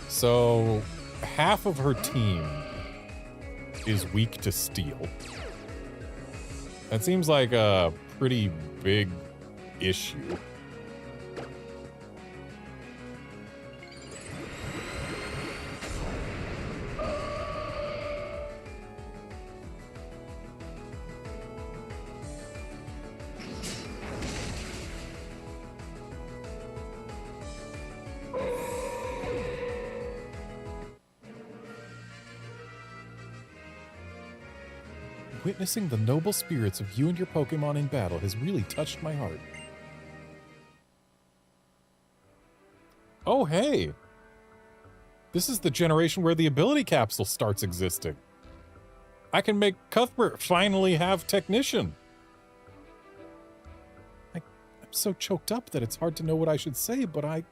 So, half of her team is weak to steel. That seems like a pretty big issue. Witnessing the noble spirits of you and your Pokémon in battle has really touched my heart. Oh, hey! This is the generation where the ability capsule starts existing. I can make Cuthbert finally have Technician. I'm so choked up that it's hard to know what I should say, but I'm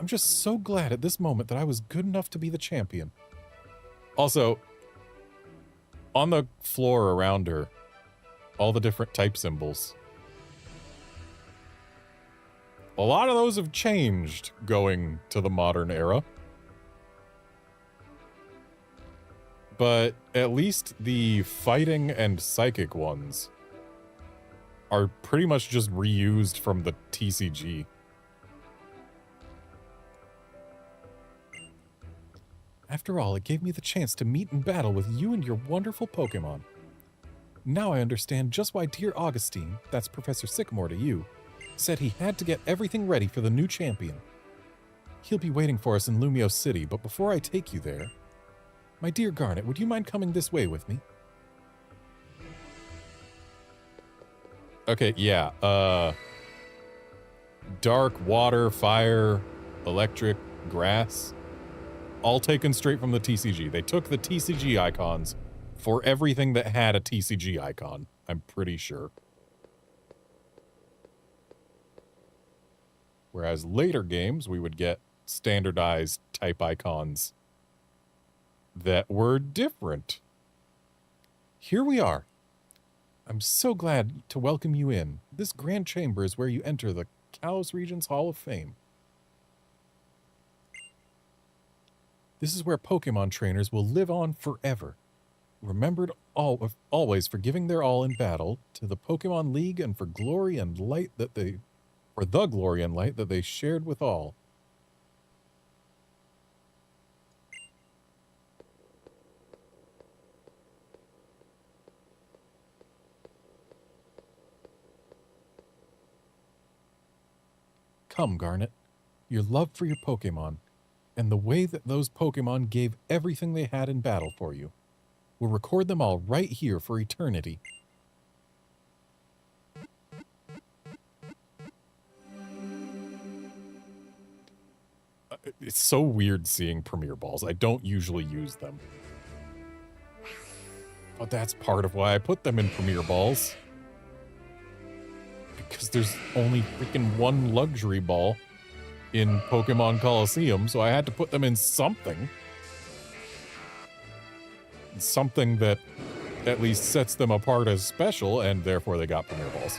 just so glad at this moment that I was good enough to be the champion. Also, on the floor around her, all the different type symbols. A lot of those have changed going to the modern era. But at least the fighting and psychic ones are pretty much just reused from the TCG. After all, it gave me the chance to meet and battle with you and your wonderful Pokémon. Now I understand just why dear Augustine, that's Professor Sycamore to you, said he had to get everything ready for the new champion. He'll be waiting for us in Lumio City, but before I take you there, my dear Garnet, would you mind coming this way with me? Okay, yeah, dark, water, fire, electric, grass. All taken straight from the TCG. They took the TCG icons for everything that had a TCG icon, I'm pretty sure. Whereas later games, we would get standardized type icons that were different. Here we are. I'm so glad to welcome you in. This grand chamber is where you enter the Kalos Region's Hall of Fame. This is where Pokemon trainers will live on forever, remembered always for giving their all in battle to the Pokemon League and for the glory and light that they shared with all. Come, Garnet. Your love for your Pokemon, and the way that those Pokemon gave everything they had in battle for you. We'll record them all right here for eternity. It's so weird seeing Premier Balls. I don't usually use them. But that's part of why I put them in Premier Balls. Because there's only freaking one luxury ball in Pokemon Coliseum, so I had to put them in something. Something that at least sets them apart as special, and therefore they got Premier Balls.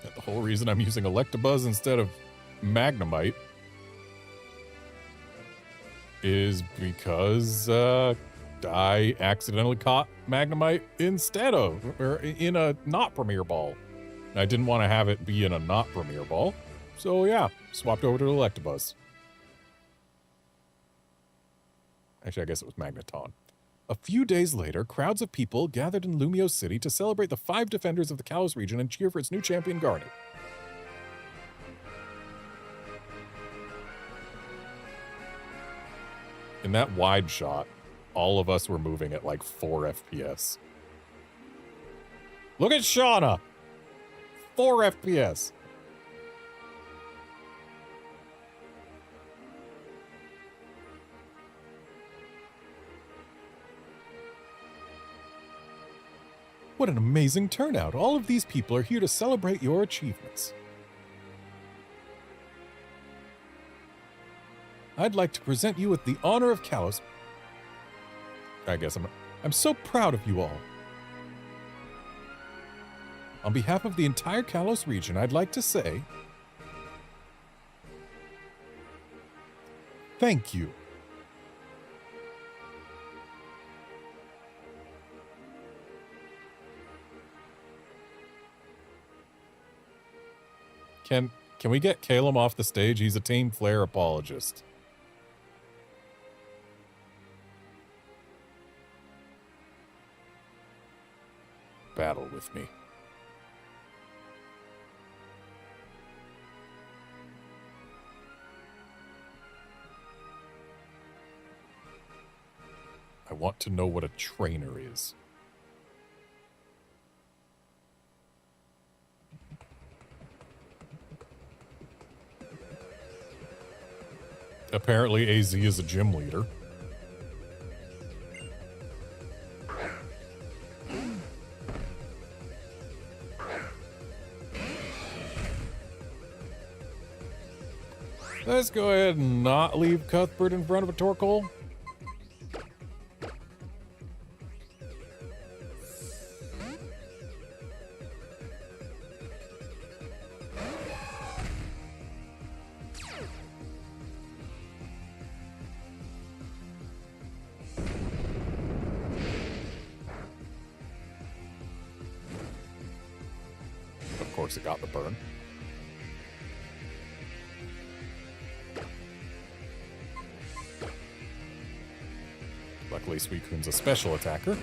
And the whole reason I'm using Electabuzz instead of Magnemite is because I accidentally caught Magnemite instead of, or in a not Premier Ball. I didn't want to have it be in a not Premier Ball, so yeah, swapped over to Electabuzz. Actually, I guess it was Magneton. A few days later, crowds of people gathered in Lumio City to celebrate the 5 defenders of the Kalos region and cheer for its new champion, Garnet. In that wide shot, all of us were moving at like 4 FPS. Look at Shauna! 4 FPS! What an amazing turnout! All of these people are here to celebrate your achievements. I'd like to present you with the honor of Kalos. I guess I'm so proud of you all. On behalf of the entire Kalos region, I'd like to say thank you. Can we get Calum off the stage? He's a Team Flare apologist. Battle with me. I want to know what a trainer is. Apparently AZ is a gym leader. Let's go ahead and not leave Cuthbert in front of a Torkoal. Of course, it got the burn. Luckily, Suicune's a special attacker.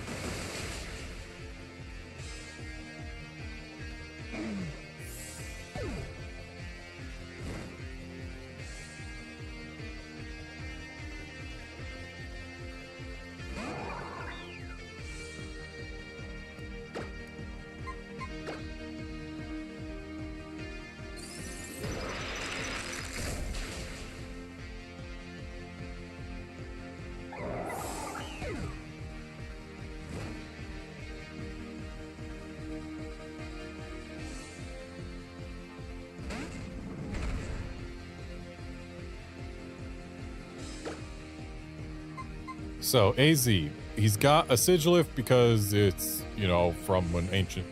So, AZ, he's got a Sigilif because it's, you know, from an ancient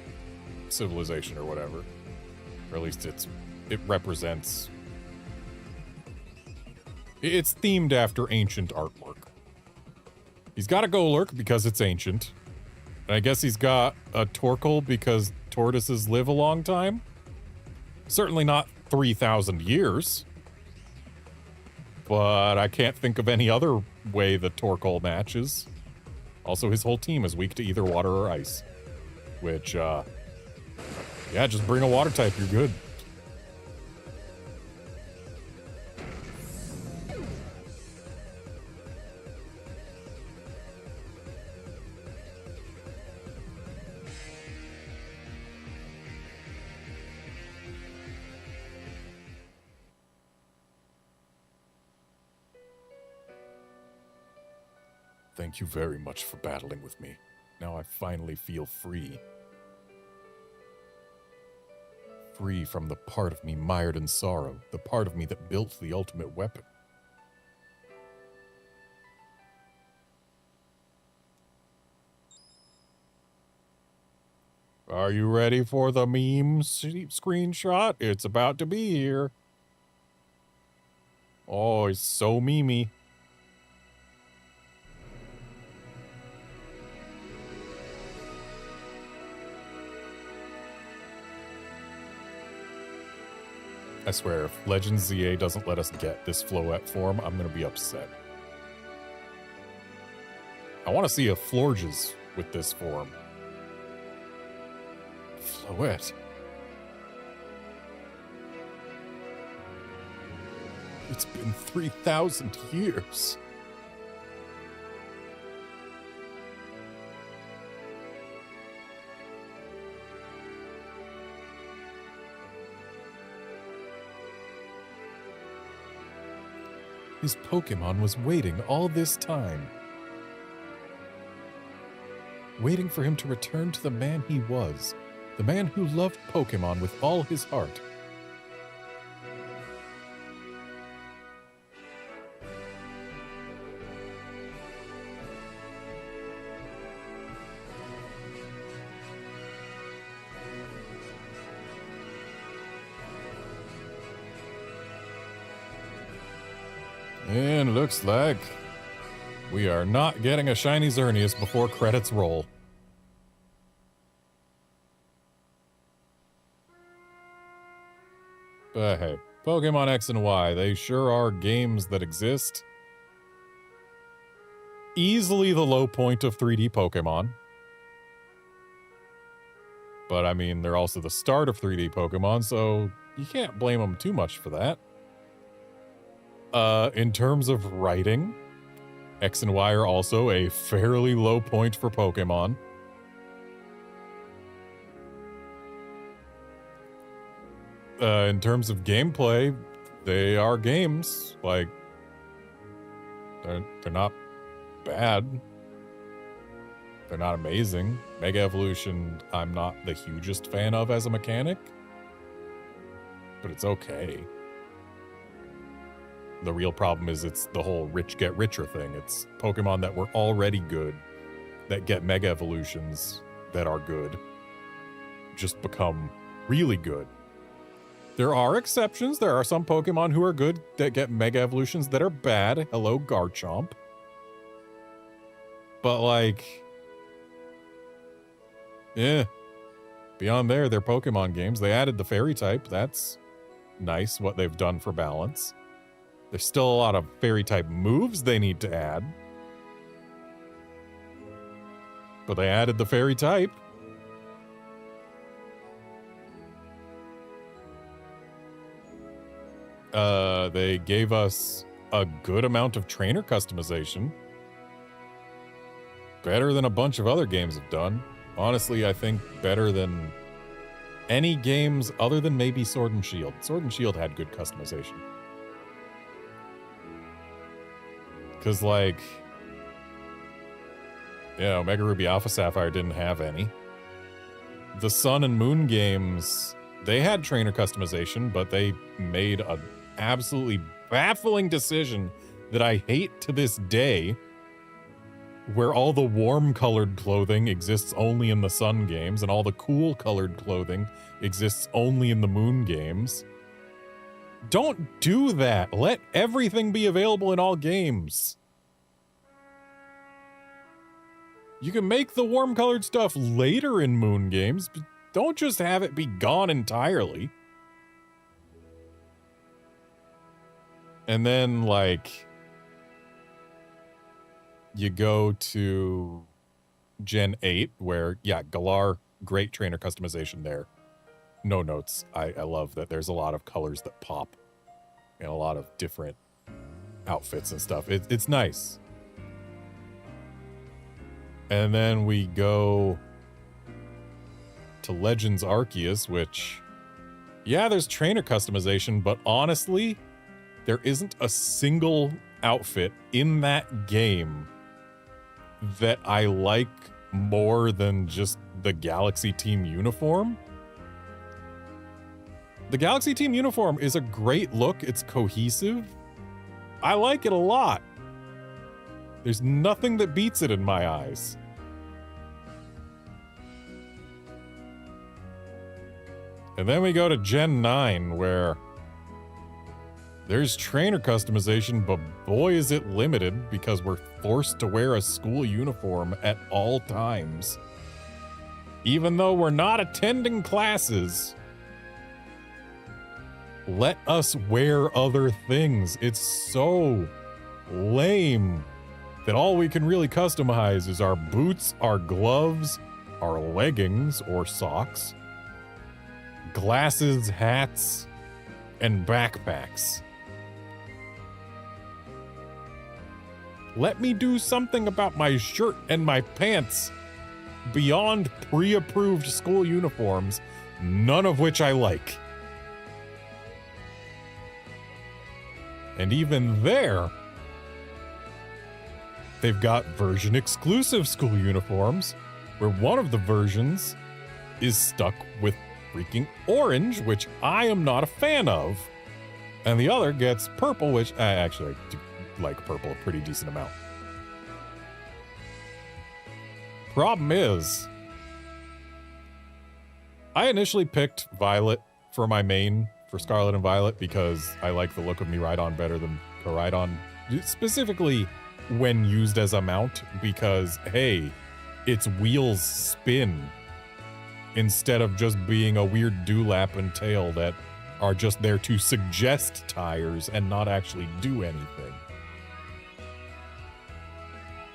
civilization or whatever. Or at least it represents... It's themed after ancient artwork. He's got a Golurk because it's ancient. And I guess he's got a Torkoal because tortoises live a long time. Certainly not 3,000 years. But I can't think of any other way the Torkoal matches. Also, his whole team is weak to either water or ice. Which, yeah, just bring a water type, you're good. Thank you very much for battling with me. Now I finally feel free. Free from the part of me mired in sorrow, the part of me that built the ultimate weapon. Are you ready for the meme screenshot? It's about to be here. Oh, it's so memey. I swear, if Legends ZA doesn't let us get this Floette form, I'm gonna be upset. I want to see a Florges with this form. Floette. It's been 3,000 years. His Pokemon was waiting all this time. Waiting for him to return to the man he was. The man who loved Pokemon with all his heart. And looks like we are not getting a shiny Xerneas before credits roll. But hey, Pokemon X and Y, they sure are games that exist. Easily the low point of 3D Pokemon. But I mean, they're also the start of 3D Pokemon, so you can't blame them too much for that. In terms of writing, X and Y are also a fairly low point for Pokemon. In terms of gameplay, they are games. Like, they're not bad. They're not amazing. Mega Evolution, I'm not the hugest fan of as a mechanic, but it's okay. The real problem is it's the whole rich get richer thing. It's Pokemon that were already good, that get Mega Evolutions that are good, just become really good. There are exceptions. There are some Pokemon who are good that get Mega Evolutions that are bad. Hello, Garchomp. But like, yeah. Beyond there, they're Pokemon games. They added the Fairy type. That's nice, what they've done for balance. There's still a lot of Fairy type moves they need to add. But they added the Fairy type. They gave us a good amount of trainer customization. Better than a bunch of other games have done. Honestly, I think better than any games other than maybe Sword and Shield. Sword and Shield had good customization. Because, like, yeah, Omega Ruby Alpha Sapphire didn't have any. The Sun and Moon games, they had trainer customization, but they made an absolutely baffling decision that I hate to this day where all the warm colored clothing exists only in the sun games and all the cool colored clothing exists only in the moon games. Don't do that. Let everything be available in all games. You can make the warm colored stuff later in moon games, but don't just have it be gone entirely. And then, like, you go to Gen 8, where, yeah, Galar, great trainer customization there. No notes. I love that there's a lot of colors that pop and a lot of different outfits and stuff. It's nice. And then we go to Legends Arceus, which, yeah, there's trainer customization, but honestly, there isn't a single outfit in that game that I like more than just the Galaxy Team uniform. The Galaxy Team uniform is a great look. It's cohesive. I like it a lot. There's nothing that beats it in my eyes. And then we go to Gen 9, where there's trainer customization, but boy is it limited because we're forced to wear a school uniform at all times. Even though we're not attending classes, let us wear other things. It's so lame that all we can really customize is our boots, our gloves, our leggings or socks, glasses, hats, and backpacks. Let me do something about my shirt and my pants beyond pre-approved school uniforms, none of which I like. And even there, they've got version-exclusive school uniforms, where one of the versions is stuck with freaking orange, which I am not a fan of, and the other gets purple, which I do like purple a pretty decent amount. Problem is, I initially picked Violet for my main for Scarlet and Violet because I like the look of Miraidon better than Koraidon, specifically when used as a mount, because hey, its wheels spin instead of just being a weird dewlap and tail that are just there to suggest tires and not actually do anything.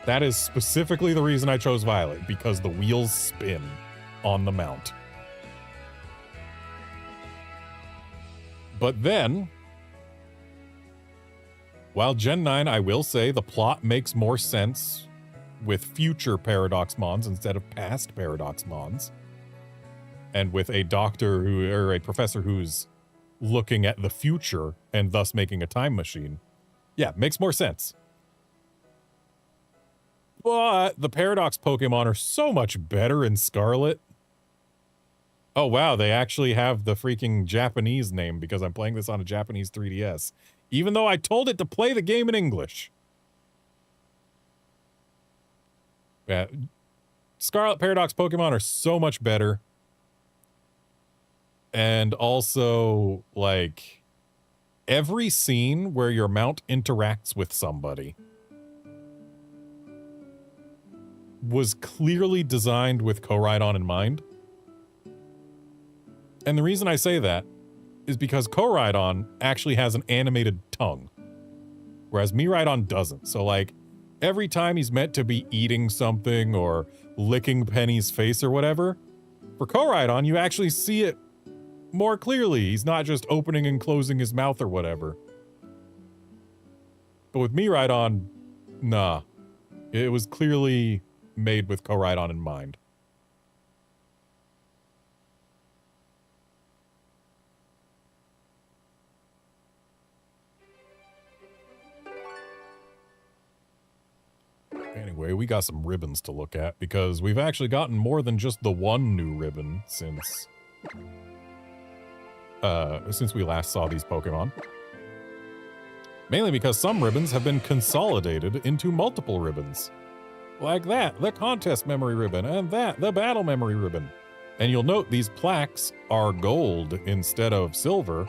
That is specifically the reason I chose Violet, because the wheels spin on the mount. But then, while Gen 9, I will say, the plot makes more sense with future Paradox Mons instead of past Paradox Mons. And with a doctor who, or a professor who's looking at the future and thus making a time machine. Yeah, makes more sense. But the Paradox Pokemon are so much better in Scarlet. Oh wow, they actually have the freaking Japanese name because I'm playing this on a Japanese 3DS. Even though I told it to play the game in English. Yeah, Scarlet Paradox Pokemon are so much better. And also, like, every scene where your mount interacts with somebody was clearly designed with Koraidon in mind. And the reason I say that is because Koraidon actually has an animated tongue, whereas Miraidon doesn't. So, like, every time he's meant to be eating something or licking Penny's face or whatever, for Koraidon, you actually see it more clearly. He's not just opening and closing his mouth or whatever. But with Miraidon, nah. It was clearly made with Koraidon in mind. Anyway, we got some ribbons to look at because we've actually gotten more than just the one new ribbon since we last saw these Pokemon. Mainly because some ribbons have been consolidated into multiple ribbons. Like that, the contest memory ribbon, and that, the battle memory ribbon. And you'll note these plaques are gold instead of silver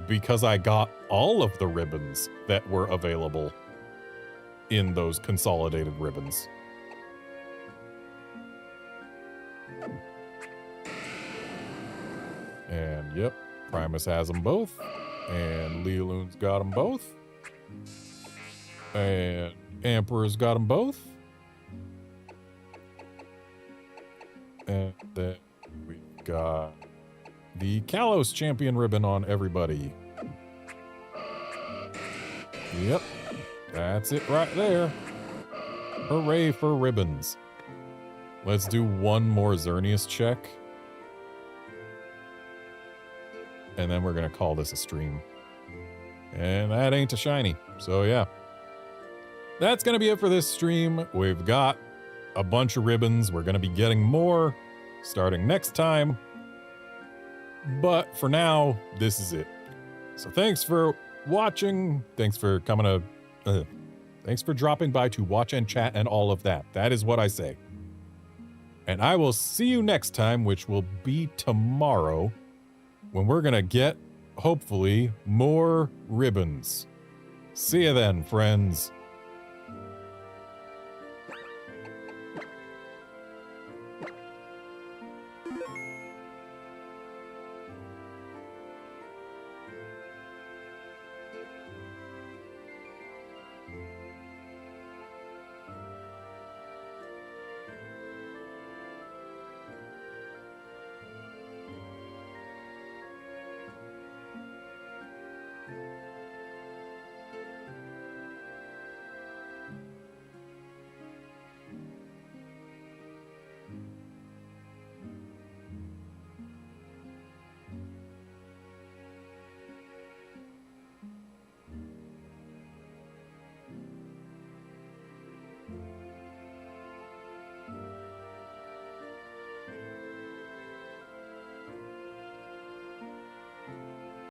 because I got all of the ribbons that were available in those consolidated ribbons. And yep, Primus has them both, and Leoloon's got them both, and Emperor's got them both, and then we've got the Kalos Champion ribbon on everybody. Yep, that's it right there. Hooray for ribbons. Let's do one more Xerneas check. And then we're going to call this a stream. And that ain't a shiny. So yeah. That's going to be it for this stream. We've got a bunch of ribbons. We're going to be getting more starting next time. But for now, this is it. So thanks for watching. Thanks for coming to... thanks for dropping by to watch and chat and all of that. That is what I say. And I will see you next time, which will be tomorrow, when we're going to get, hopefully, more ribbons. See you then, friends.